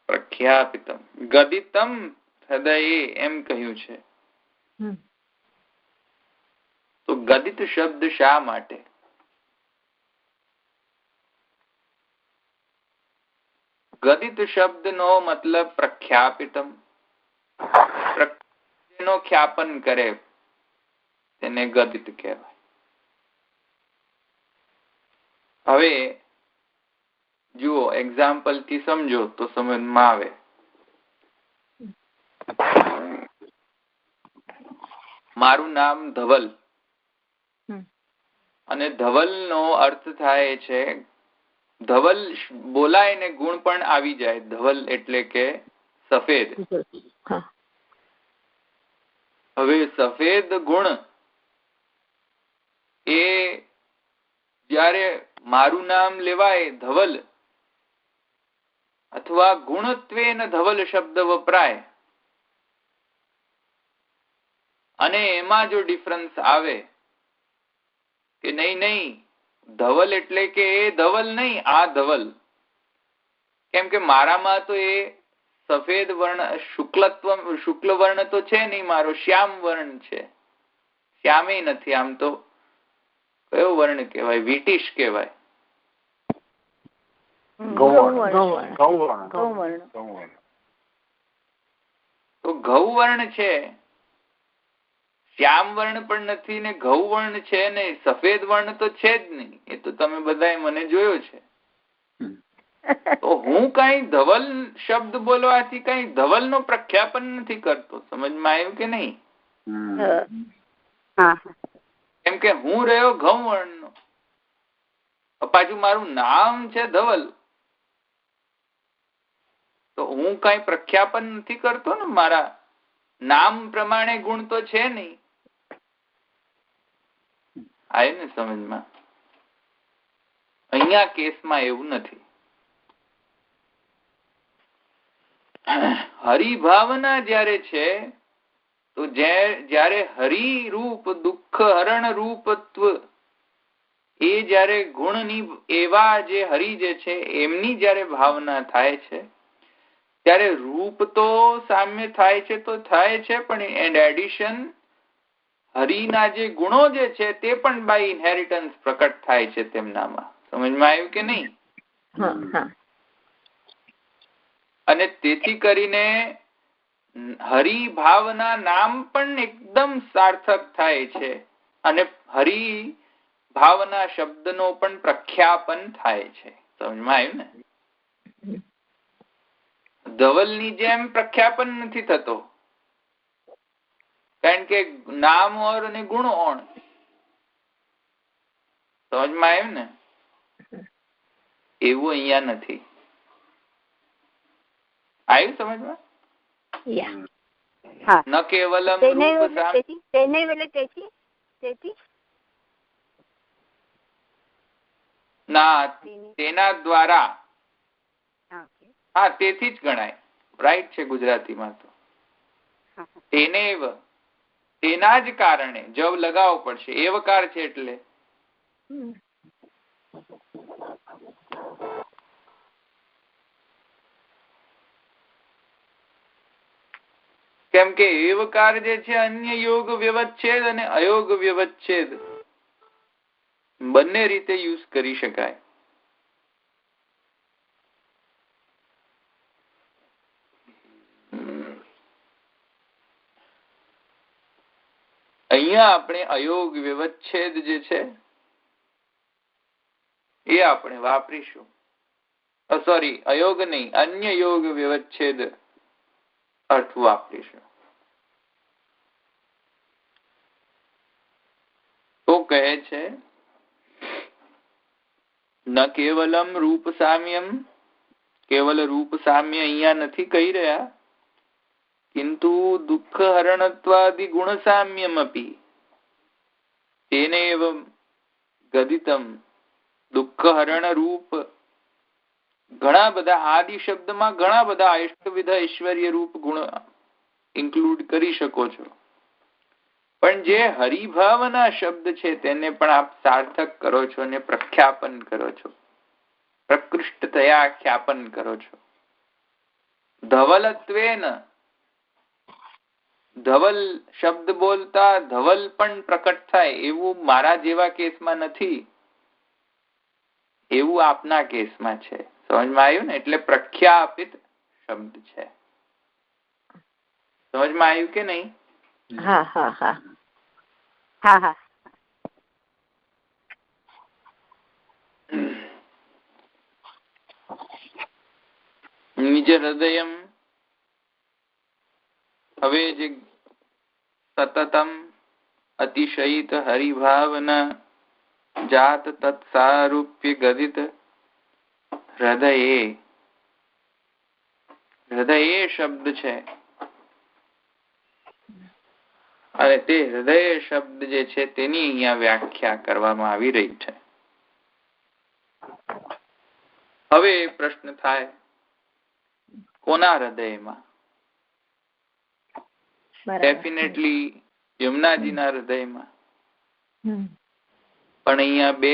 પ્રખ્યાપિતમ. ગદિતમ હૃદયે એમ કહ્યું છે. તો ગદિત શબ્દ શા માટે? ગદિત શબ્દનો મતલબ પ્રખ્યાપિતમ, નો ખ્યાપન કરે તેને ગદિત કહેવાય. હવે જુઓ, એક્ઝામ્પલ થી સમજો તો સમજમાં આવે. મારું નામ ધવલ અને ધવલ નો અર્થ થાય છે, ધવલ બોલાય ને ગુણ પણ આવી જાય. ધવલ એટલે કે સફેદ. હવે સફેદ ગુણ એ જ્યારે મારું નામ લેવાય ધવલ અથવા ગુણત્વેન ધવલ શબ્દ વપરાય અને એમાં જો ડિફરન્સ આવે કે નહીં ધવલ એટલે કે એ ધવલ નહીં, આ ધવલ. કેમ કે મારામાં તો એ સફેદ વર્ણ શુક્લ વર્ણ તો છે નહીં, મારો શ્યામ વર્ણ છે. શ્યામે નથી, આમ તો કયો વર્ણ કહેવાય? વિટિશ કહેવાય. તો ગૌવર્ણ છે, શ્યામ વર્ણ પણ નથી ને ગૌવર્ણ છે ને સફેદ વર્ણ તો છે જ નહીં. એ તો તમે બધાએ મને જોયો છે. તો હું કઈ ધવલ શબ્દ બોલવાથી કઈ ધવલ નો પ્રખ્યાપન નથી કરતો. સમજમાં આવ્યું કે નહીં? કેમ કે હું રહ્યો ગૌવર્ણ નો, પાછું મારું નામ છે ધવલ, તો હું કઈ પ્રખ્યાપન નથી કરતો ને. મારા નામ પ્રમાણે ગુણ તો છે નહીં. આવ્યું ને સમજમાં? અહીંયા કેસમાં એવું નથી. હરિભાવના જ્યારે છે તો જ્યારે હરિરૂપ દુઃખ હરણ રૂપત્વ એ જ્યારે ગુણની એવા જે હરિ જે છે એમની જ્યારે ભાવના થાય છે ત્યારે રૂપ તો સામ્ય થાય છે તો થાય છે, પણ એન્ડ એડિશન હરિના જે ગુણો જે છે તે પણ બાય ઇનહેરિટન્સ પ્રકટ થાય છે તેમનામાં. સમજમાં આવ્યું કે નહીં? અને તેથી કરીને હરિભાવના નામ પણ એકદમ સાર્થક થાય છે અને હરિભાવના શબ્દનો પણ પ્રખ્યાપન થાય છે. સમજમાં આવ્યું ને? ધવલની જેમ પ્રખ્યાપન નથી થતો, કારણ કે નામ ઓર અને ગુણ ઓણ. સમજમાં આવ્યું ને? એવું અહીંયા નથી. આવ્યું સમજમાં? ન કેવલમ ના તેના દ્વારા. હા, તેથી જ ગણાય. રાઈટ છે ગુજરાતીમાં તો. તેનેવ તેના જ કારણે જવ લગાવવો પડશે. એવકાર છે એટલે કેમ કે એવકાર જે છે અન્ય યોગ વ્યવચ્છેદ અને અયોગ વ્યવચ્છેદ બંને રીતે યુઝ કરી શકાય. અહીંયા આપણે અયોગ વ્યવચ્છેદ જે છે એ આપણે વાપરીશું. સોરી, અયોગ નહીં, અન્ય યોગ વ્યવચ્છેદ અર્થ વાપરીશું. તો કહે છે ન કેવલમ રૂપ સામ્યમ, કેવલ રૂપ સામ્ય અહીંયા નથી કહી રહ્યા, કિંતુ દુઃખ હરણત્વાદિ ગુણ સામ્યમ અપી તેનેવ ગદિતમ. દુઃખ હરણ રૂપ ઘણા બધા આદિ શબ્દમાં ઘણા બધા અષ્ટવિધ ઐશ્વર્ય રૂપ ગુણ ઇન્ક્લુડ કરી શકો છો, પણ જે હરિભાવના શબ્દ છે તેને પણ આપ સાર્થક કરો છો અને પ્રખ્યાપન કરો છો, પ્રકૃષ્ટતયા ખ્યાપન કરો છો. ધવલત્વેન, ધવલ શબ્દ બોલતા ધવલ પણ પ્રકટ થાય એવું મારા જેવા કેસમાં નથી, એવું આપના કેસમાં છે. સમજમાં આવ્યું ને? એટલે પ્રખ્યાપિત શબ્દ છે. સમજમાં આવ્યું કે નહીં? હા હા હા હા હા. નિજ હૃદયમ, હવે જે સતતમ અતિશયિત હરિભાવના જાત તત્સારૂપ્ય ગદિત હૃદયે, હૃદયે શબ્દ છે અને તે હૃદય શબ્દ જે છે તેની અહીંયા વ્યાખ્યા કરવામાં આવી રહી છે. હવે પ્રશ્ન થાય કોના હૃદયમાં? ડેફિનેટલી યમુનાજીના હૃદયમાં. પણ અહીંયા બે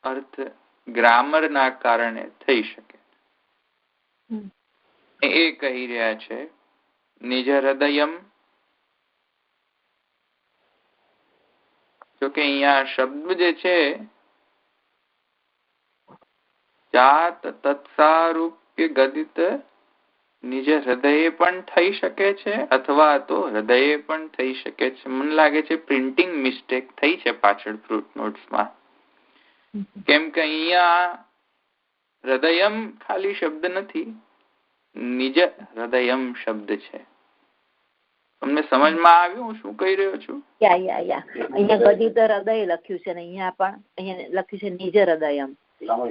અર્થ ગ્રામરના કારણે થઈ શકે. એ કહી રહ્યા છે નિજ હૃદયમ, જો કે અહીંયા શબ્દ જે છે જાત તત્સારૂપ્ય ગદિત નિજ હૃદયે પણ થઈ શકે છે અથવા તો હૃદયે પણ થઈ શકે છે. મને લાગે છે પ્રિન્ટિંગ મિસ્ટેક થઈ છે પાછળ ફૂટનોટ્સમાં, કેમ કે અહીંયા હૃદયમ ખાલી શબ્દ નથી, નિજ હૃદયમ શબ્દ છે. તમને સમજમાં આવ્યું હું શું કહી રહ્યો છું? અહીંયા ગદિત હૃદય લખ્યું છે ને અહીંયા પણ અહીંયા લખ્યું છે નિજ હૃદયમ,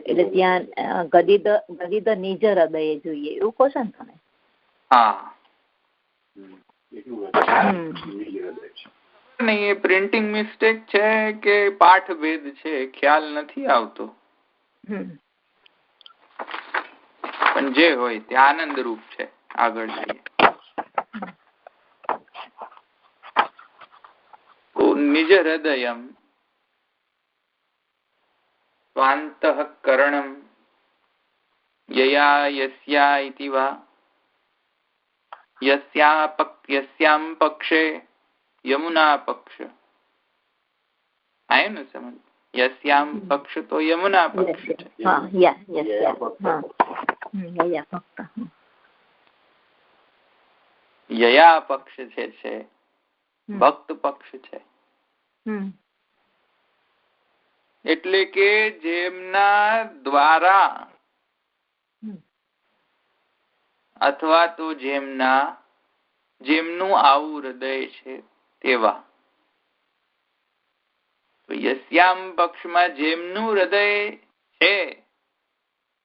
એટલે ત્યાં ગદિત નિજ હૃદયે જોઈએ એવું કહો છો ને તમે? હા, નહીં એ પ્રિન્ટિંગ મિસ્ટેક છે કે પાઠ ભેદ છે ખ્યાલ નથી આવતો, પણ જે હોય તે આનંદ રૂપ છે. આગળ જઈએ. નિજ હૃદયમ સ્વાંતઃકરણમ યયા યસ્યા ઇતિ વા યસ્યામ પક્ષે યમુના પક્ષ. આયું ને સમજ? યસ્યામ પક્ષ તો યમુના પક્ષ છે. યયા પક્ષ છે ભક્ત પક્ષ છે. એટલે કે જેમના દ્વારા અથવા તો જેમનું આવું હૃદય છે તેવા. તો યસ્યામ પક્ષમાં જેમનું હૃદય છે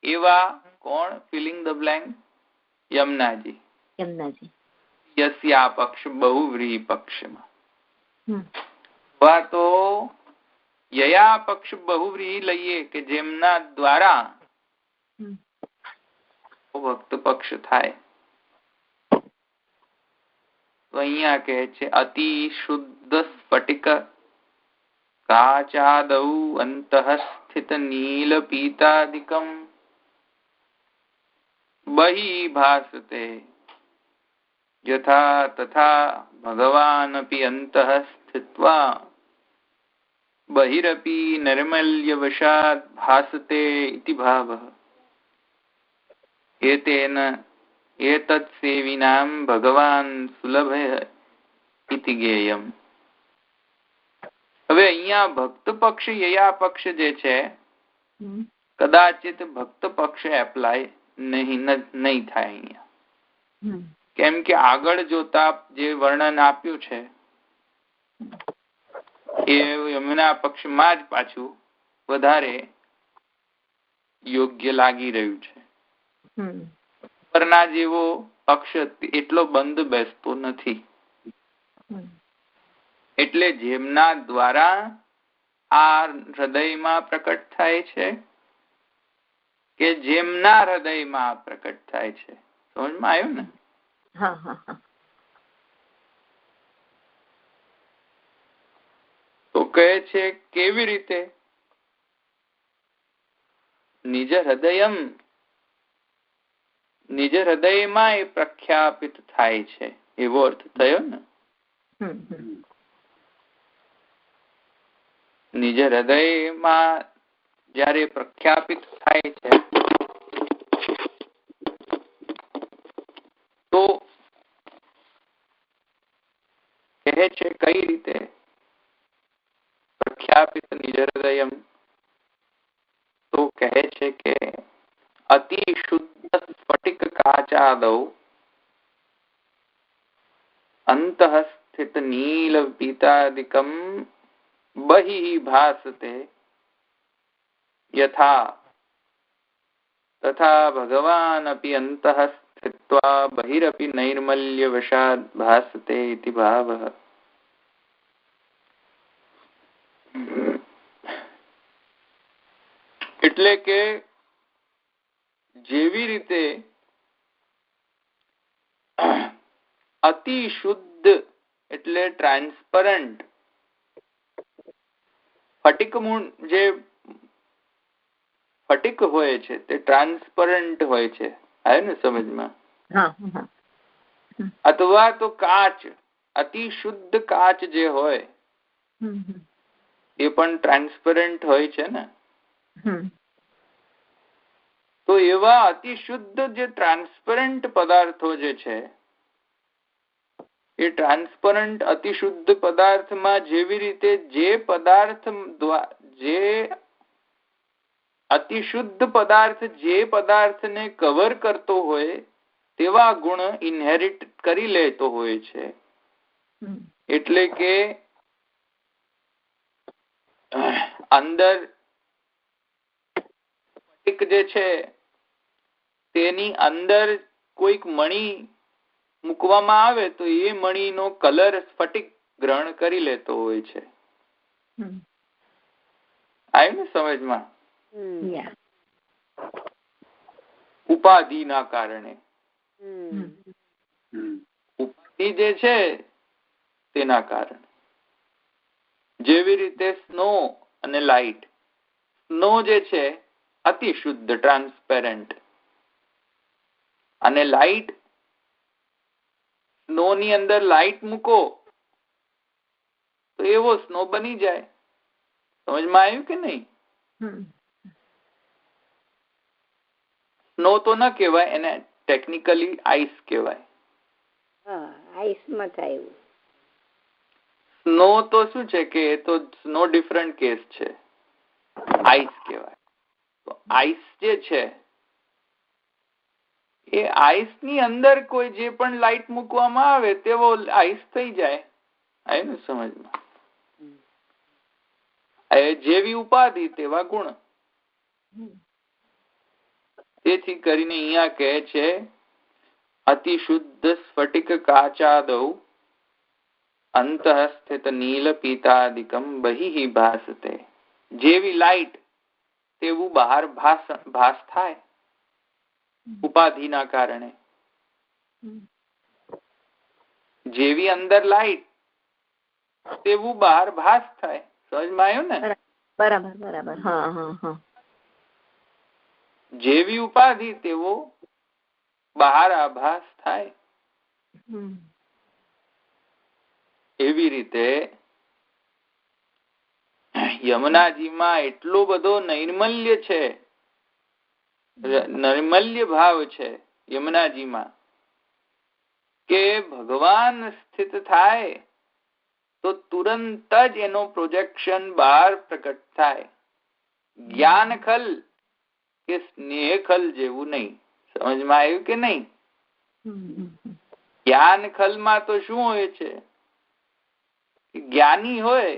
એવા કોણ? Filling the blank. યમુનાજી. યસ્યા પક્ષ બહુવ્રીહી પક્ષમાં, અથવા તો યયા પક્ષ બહુવ્રીહી લઈએ કે જેમના દ્વારા ભક્ત પક્ષ થાય. તો અહીંયા કહે છે અતિ શુદ્ધ સ્ફટિક કાચાદૌ અંતઃસ્થિત નીલ પીતાદિકમ બહિ ભાસતે યથા તથા ભગવાનપી અંતઃ સ્થિત્વા બહિરપી નૈર્મલ્યવશાદ ભાસતે ઇતિ ભાવઃ એતેન એતत् સેવિનામ ભગવાન સુલભ ઇતિ જ્ઞેયમ. અહીંયા ભક્ત પક્ષ યયા પક્ષ જે છે કદાચિત ભક્ત પક્ષ એપ્લાય નહીં થાય અહીંયા. કેમ કે આગળ જોતા જે વર્ણન આપ્યું છે એ યમુના પક્ષમાં જ પાછું વધારે યોગ્ય લાગી રહ્યું છે. પરના જેવો પક્ષ એટલો બંધ બેસતો નથી. એટલે જેમના દ્વારા આ હૃદયમાં પ્રકટ થાય છે કે જેમના હૃદયમાં પ્રકટ થાય છે. સમજમાં આવ્યું ને? તો કહે છે કેવી રીતે? નિજ હૃદયમાં એ પ્રખ્યાપિત થાય છે એવો અર્થ થયો ને. નિજ હૃદયમાં જયારે પ્રખ્યાપિત થાય છે તો કહે છે કઈ રીતે પ્રખ્યાપિત નિજ હૃદયમ? તો કહે છે કે અતિ શુદ્ધ સ્ફટિક કાચાદૌ અંતઃ સ્થિત નીલ પીતાદિકમ બહિ ભાસતે યથા તથા ભગવાન અપી અંતઃ સ્થિત્વા બહિરપી નૈર્મલ્ય વશાદ ભાસતે ઇતિ ભાવઃ. એટલે કે જેવી રીતે અતિ શુદ્ધ એટલે ટ્રાન્સપરન્ટ ફટિક હોય છે તે ટ્રાન્સપરન્ટ હોય છે. આવે ને સમજમાં? અથવા તો કાચ, અતિ શુદ્ધ કાચ જે હોય એ પણ ટ્રાન્સપરન્ટ હોય છે ને. તો એવા અતિ શુદ્ધ જે ટ્રાન્સપરન્ટ પદાર્થો જે છે એ ટ્રાન્સપરન્ટ અતિ શુદ્ધ પદાર્થમાં જેવી રીતે જે અતિ શુદ્ધ પદાર્થ જે પદાર્થને કવર કરતો હોય તેવા ગુણ ઇનહેરિટ કરી લેતો હોય છે. એટલે કે અંદર જે છે તેની અંદર કોઈક મણી મૂકવામાં આવે તો એ મણીનો કલર સ્ફટિક ગ્રહણ કરી લેતો હોય છે. આવ્યું ને સમજમાં? ઉપાધિના કારણે. ઉપાધિ જે છે તેના કારણે. જેવી રીતે સ્નો અને લાઇટ. સ્નો જે છે અતિ શુદ્ધ ટ્રાન્સપેરન્ટ અને લાઇટ, સ્નો ની અંદર લાઇટ મૂકો તો એવો સ્નો બની જાય. સમજમાં આવ્યું કે નહીં? સ્નો તો ન કહેવાય, એને ટેકનિકલી આઈસ કહેવાય. સ્નો તો શું છે કે એ તો સ્નો ડિફરન્ટ કેસ છે, આઈસ કહેવાય. તો આઈસ જે છે એ આઈસ ની અંદર કોઈ જે પણ લાઇટ મૂકવામાં આવે તેવો આઈસ થઈ જાય. આવ્યું ને સમજમાં? જેવી ઉપાધિ તેવા ગુણ. તેથી કરીને અહીંયા કહે છે અતિ શુદ્ધ સ્ફટિક કાચાદૌ અંતઃ સ્થિત નીલ પીતાદિકમ બહિ ભાસતે. જેવી લાઇટ તેવું બહાર ભાસ થાય ઉપાધિના કારણે. જેવી અંદર લાઇટ તેવું બહાર ભાસ થાય. સમજમાં આવ્યું ને? બરાબર. જેવી ઉપાધિ તેવો બહાર આભાસ થાય. એવી રીતે યમુનાજીમાં એટલો બધો નૈર્મલ્ય છે, નૈર્મલ્ય ભાવ છે યમુનાજીમાં કે ભગવાન સ્થિત થાય તો તુરંત જ એનો પ્રોજેક્શન બહાર પ્રકટ થાય. જ્ઞાન ખલ કે સ્નેહ ખલ જેવું નહીં. સમજમાં આવ્યું કે નહીં? જ્ઞાન ખલમાં તો શું હોય છે? જ્ઞાની હોય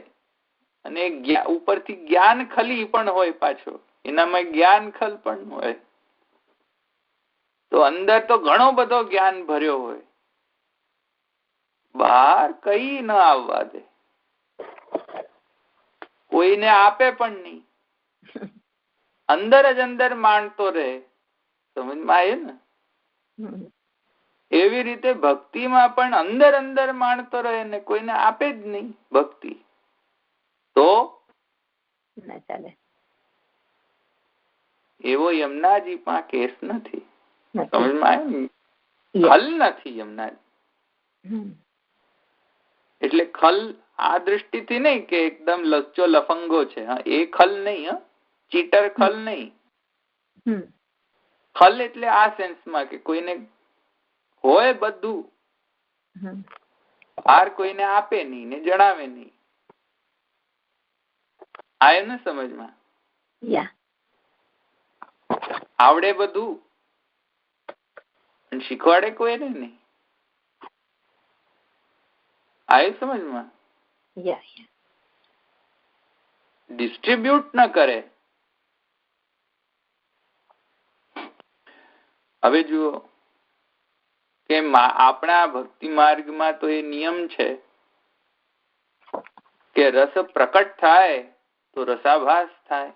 અને ઉપરથી જ્ઞાન ખલી પણ હોય, પાછો એનામાં જ્ઞાન ખલ પણ હોય. તો અંદર તો ઘણો બધો જ્ઞાન ભર્યો હોય, બહાર કઈ ન આવવા દે, કોઈને આપે પણ નહીં, અંદર જ અંદર માણતો રહે. સમજમાં આવ્યું ને? એવી રીતે ભક્તિમાં પણ અંદર અંદર માણતો રહે ને કોઈને આપે જ નહીં ભક્તિ, તો ના ચાલે. એવો યમુનાજી માં કેસ નથી. સમજમાં આવ્યું? ખલ નથી યમુનાજી. એટલે ખલ આ દ્રષ્ટિથી નહીં કે એકદમ લચ્ચો લફંગો છે, એ ખલ નહીં. ચીટર ખલ નહીં. ખલ એટલે આ સેન્સમાં કે કોઈને હોય બધું, બહાર કોઈને આપે નહીં ને જણાવે નહીં. આવ્યું ને સમજમાં? આવડે બધું શીખવાડે કોઈને નહીં. આવ્યું સમજમાં? ડિસ્ટ્રીબ્યુટ ન કરે. હવે જુઓ કે આપણા ભક્તિ માર્ગમાં તો એ નિયમ છે કે રસ પ્રકટ થાય તો રસાભાસ થાય,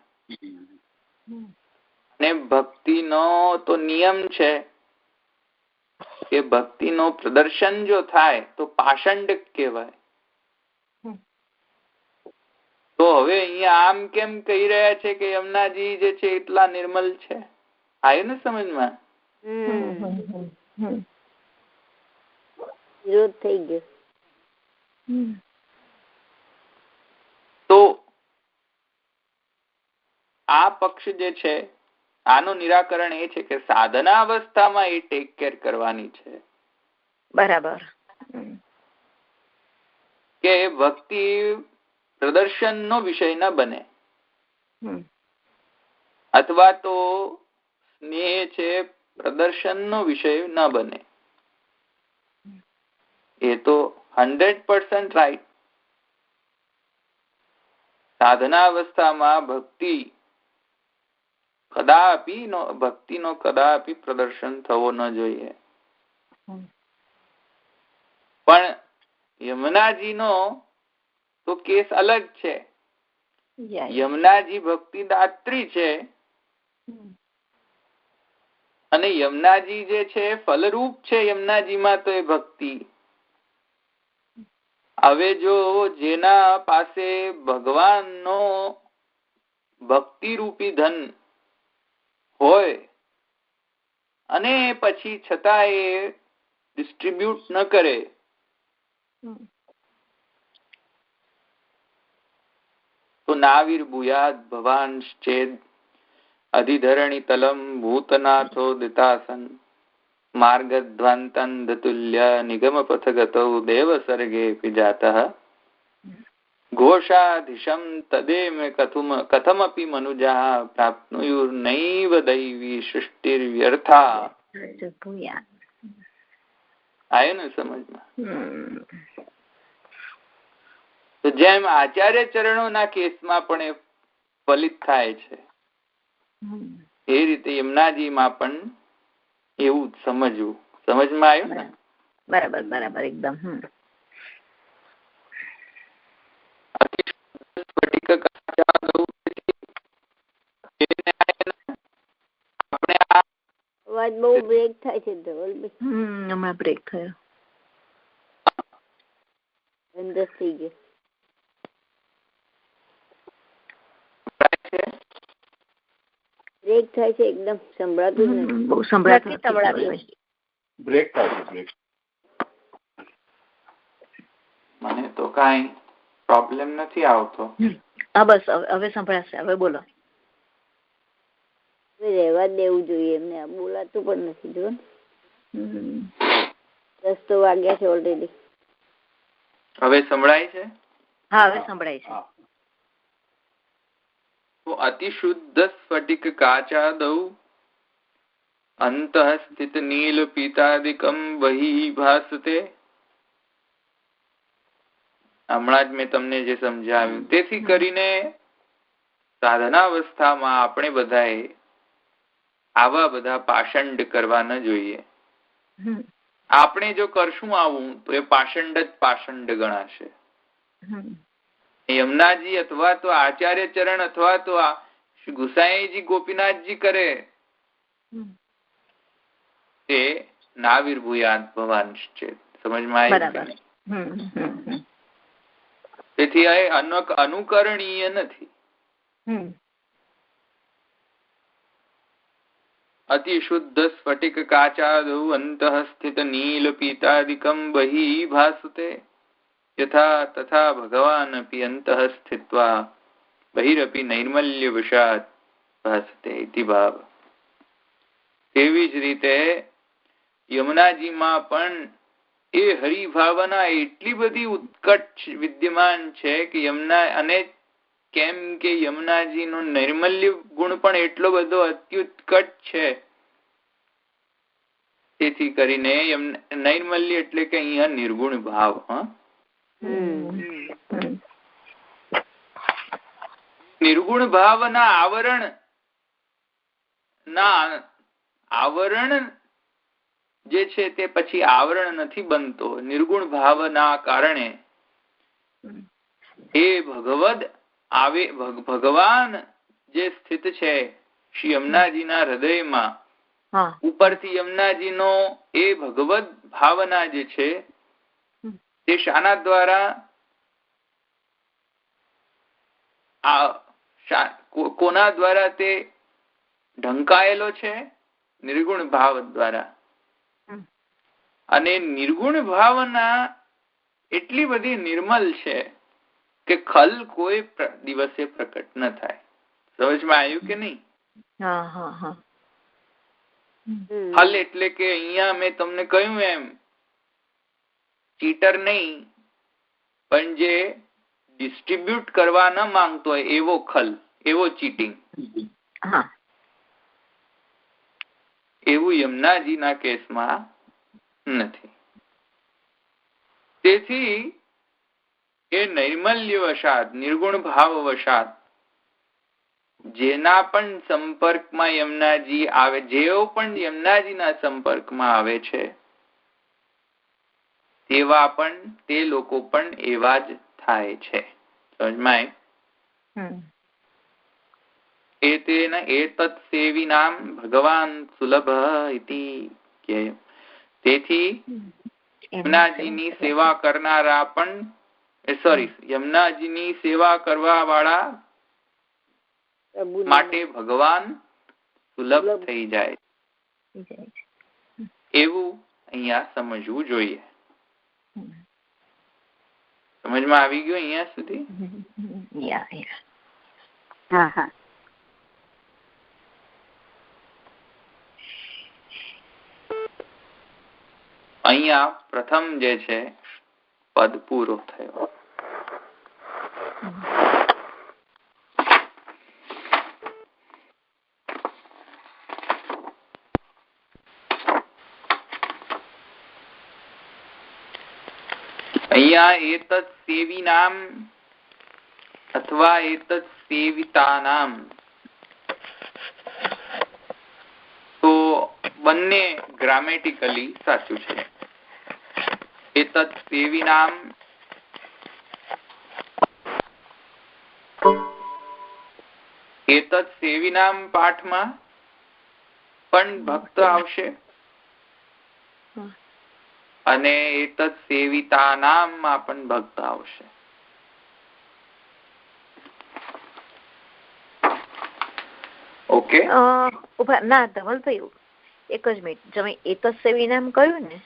અને ભક્તિનો તો નિયમ છે કે ભક્તિનો પ્રદર્શન જો થાય તો પાષંડ કહેવાય. તો હવે અહીંયા આમ કેમ કહી રહ્યા છે કે યમુનાજી જે છે એટલા નિર્મલ છે? આવ્યું ને સમજમાં? વિરોધ થઈ ગયો. તો આ પક્ષ જે છે આનું નિરાકરણ એ છે કે સાધના અવસ્થામાં એ ટેક કેર કરવાની છે. બરાબર. કે ભક્તિ પ્રદર્શન નો વિષય ન બને, અથવા તો સ્નેહ છે પ્રદર્શન નો વિષય ન બને. એ તો 100% રાઈટ. સાધના અવસ્થામાં ભક્તિનો કદાપી પ્રદર્શન થવો ન જોઈએ. પણ યમુનાજીનો તો કેસ અલગ છે. યમુનાજી ભક્તિ દાત્રી છે અને યમુનાજી જે છે ફલરૂપ છે. યમુનાજીમાં તો એ ભક્તિ. હવે જો જેના પાસે ભગવાનનો ભક્તિ રૂપી ધન હોય અને પછી છતાં એ ડિસ્ટ્રીબ્યુટ ન કરે, તો નાવીર ભૂયાદ ભવાન ચેદ અધિધરણી તલમ ભૂતનાથો દિતાસન માર્ગધ્વાંતન દતુલ્ય નિગમ પથગતો દેવ સર્ગે જાતઃ ઘોષાધિશમ તદેમ કથમપી મનુજા પ્રાપ્નુયુર્નૈવ દૈવી સૃષ્ટિર્વ્યર્થા. આયો ને સમજમાં? તો જેમ આચાર્ય ચરણોના કેસમાં પણ એ ફલિત થાય છે, એ રીતે યમુનાજીમાં પણ એવું જ સમજવું. સમજમાં આવ્યું ને? બરાબર બરાબર એકદમ. અવાજ બહુ બ્રેક થાય છે. હમણાં બ્રેક થયો. બંધ થઈ ગયો. બ્રેક થાય છે એકદમ. સંભળાતું નથી. બહુ સંભળાતું. બ્રેક થાય છે. મને તો કાંઈ પ્રોબ્લેમ નથી આવતો. હા બસ હવે સંભળાશે. હવે બોલો. રહેવા દેવું જોઈએ એમને. આ બોલાતું પણ નથી. જો 10 તો વાગ્યા છે ઓલરેડી. હવે સંભળાય છે? હા હવે સંભળાય છે. તો અતિશુદ્ધ સ્ફટિક કાચાદૌ અંતઃ સ્થિત નીલ પીતાદિકમ બહિ ભાસતે. હમણાં જ મેં તમને જે સમજાવ્યું. તેથી કરીને સાધનાવસ્થામાં આપણે બધાએ આવા બધા પાષંડ કરવા ન જોઈએ. આપણે જો કરશું આવું તો એ પાષંડ જ પાષંડ ગણાશે. યમુનાજી અથવા તો આચાર્ય ચરણ અથવા તો ગુસાઈજી ગોપીનાથજી કરે તે નાવિર્ભૂયાત ભવાન છે. સમજમાં આવ્યું? તેથી આ અનુકરણીય નથી. અતિશુદ્ધ સ્ફટિક કાચાદૌ અંતઃ સ્થિત નીલ પીતાદિકમ બહિ ભાસતે યથા તથા ભગવાન અપી અંતઃ સ્થિત્વા બહિરપી નૈર્મલ્ય વશાત ભાસતે ઇતિ ભાવ. તેવી જ રીતે યમુનાજીમાં પણ એ હરિભાવના એટલી બધી ઉત્કટ વિદ્યમાન છે કે યમુના, અને કેમ કે યમુનાજીનો નૈર્મલ્ય ગુણ પણ એટલો બધો અત્યુત્કટ છે. તેથી કરીને નૈર્મલ્ય એટલે કે અહીંયા નિર્ગુણ ભાવ. નિર્ગુણ ભાવના આવરણ જે છે તે પછી આવરણ નથી બનતો. નિર્ગુણ ભાવના કારણે એ ભગવાન જે સ્થિત છે શ્રી યમુનાજીના હૃદયમાં, ઉપરથી યમુનાજીનો એ ભગવદ ભાવના જે છે તે શાના દ્વારા, કોના દ્વારા તે ઢંકાયેલો છે? નિર્ગુણ ભાવ દ્વારા. અને નિર્ગુણ ભાવના એટલી બધી નિર્મલ છે કે ખલ કોઈ દિવસે પ્રકટ ન થાય. સમજમાં આવ્યું કે નહીં? ખલ એટલે કે અહીંયા મેં તમને કહ્યું એમ ચીટર નહીં, પણ જે ડિસ્ટ્રીબ્યુટ કરવા ન માંગતો હોય એવો ખલ, એવો ચીટિંગ. એવું યમુનાજીના કેસમાં નથી. તેથી એ નૈર્મલ્ય વશાત, નિર્ગુણ ભાવ વશાત જેના પણ સંપર્કમાં યમુનાજી આવે, જેઓ પણ યમુનાજીના સંપર્કમાં આવે છે તેવા પણ તે લોકો પણ એવા જ થાય છે. સમજમાં? એતત સેવિનામ ભગવાન સુલભ ઇતિ કહ્યું. તેથી યમુનાજીની સેવા કરનારા પણ યમુનાજીની સેવા કરવા વાળા માટે ભગવાન સુલભ થઈ જાય એવું અહીંયા સમજવું જોઈએ. સમજમાં આવી ગયું અહીંયા સુધી? અહીંયા પ્રથમ જે છે પદ પૂરો થયો. અહીંયા એતત સેવિનામ અથવા એતત સેવિતાનામ, તો બંને ગ્રામેટિકલી સાચું છે. એતત સેવિનામ પાઠમાં પણ ભક્ત આવશે અને એતત સેવિતાનામમાં પણ ભક્ત આવશે. ઓકે ના ધવલભાઈ એક જ મિનિટ, તમે એતત સેવિનામ કહ્યું ને,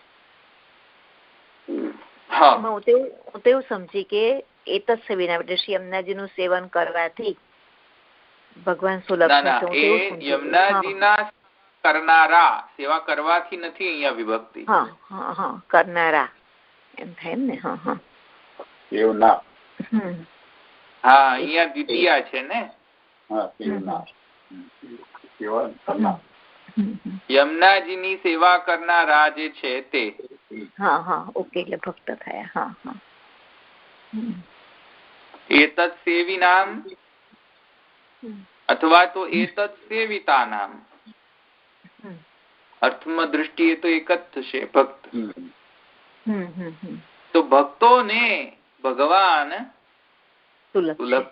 હું તો એવું સમજી કે એતત સેવિનામ એટલે શ્રી યમુનાજીનું સેવન કરવાથી ભગવાન સુલભ થશે. યમુનાજીના કરનારા, સેવા કરવાથી નથી અહીંયા વિભક્તિ. કરનારા એમ થાય ને. એવું ના હા અહીંયા દ્વિતીયા છે ને. યમુનાજીની સેવા કરનારા જે છે તે. હા હા ઓકે એટલે ભક્ત થયા. હા હા. એતત્ સેવિનામ અથવા તો એતત્ સેવિતાનામ. અર્થમાં દ્રષ્ટિએ તો એક જ થશે ભક્ત. તો ભક્તોને ભગવાન સુલભ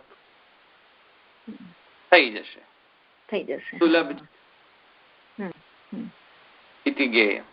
થઈ જશે. સુલભ ઇતિ જ્ઞેય.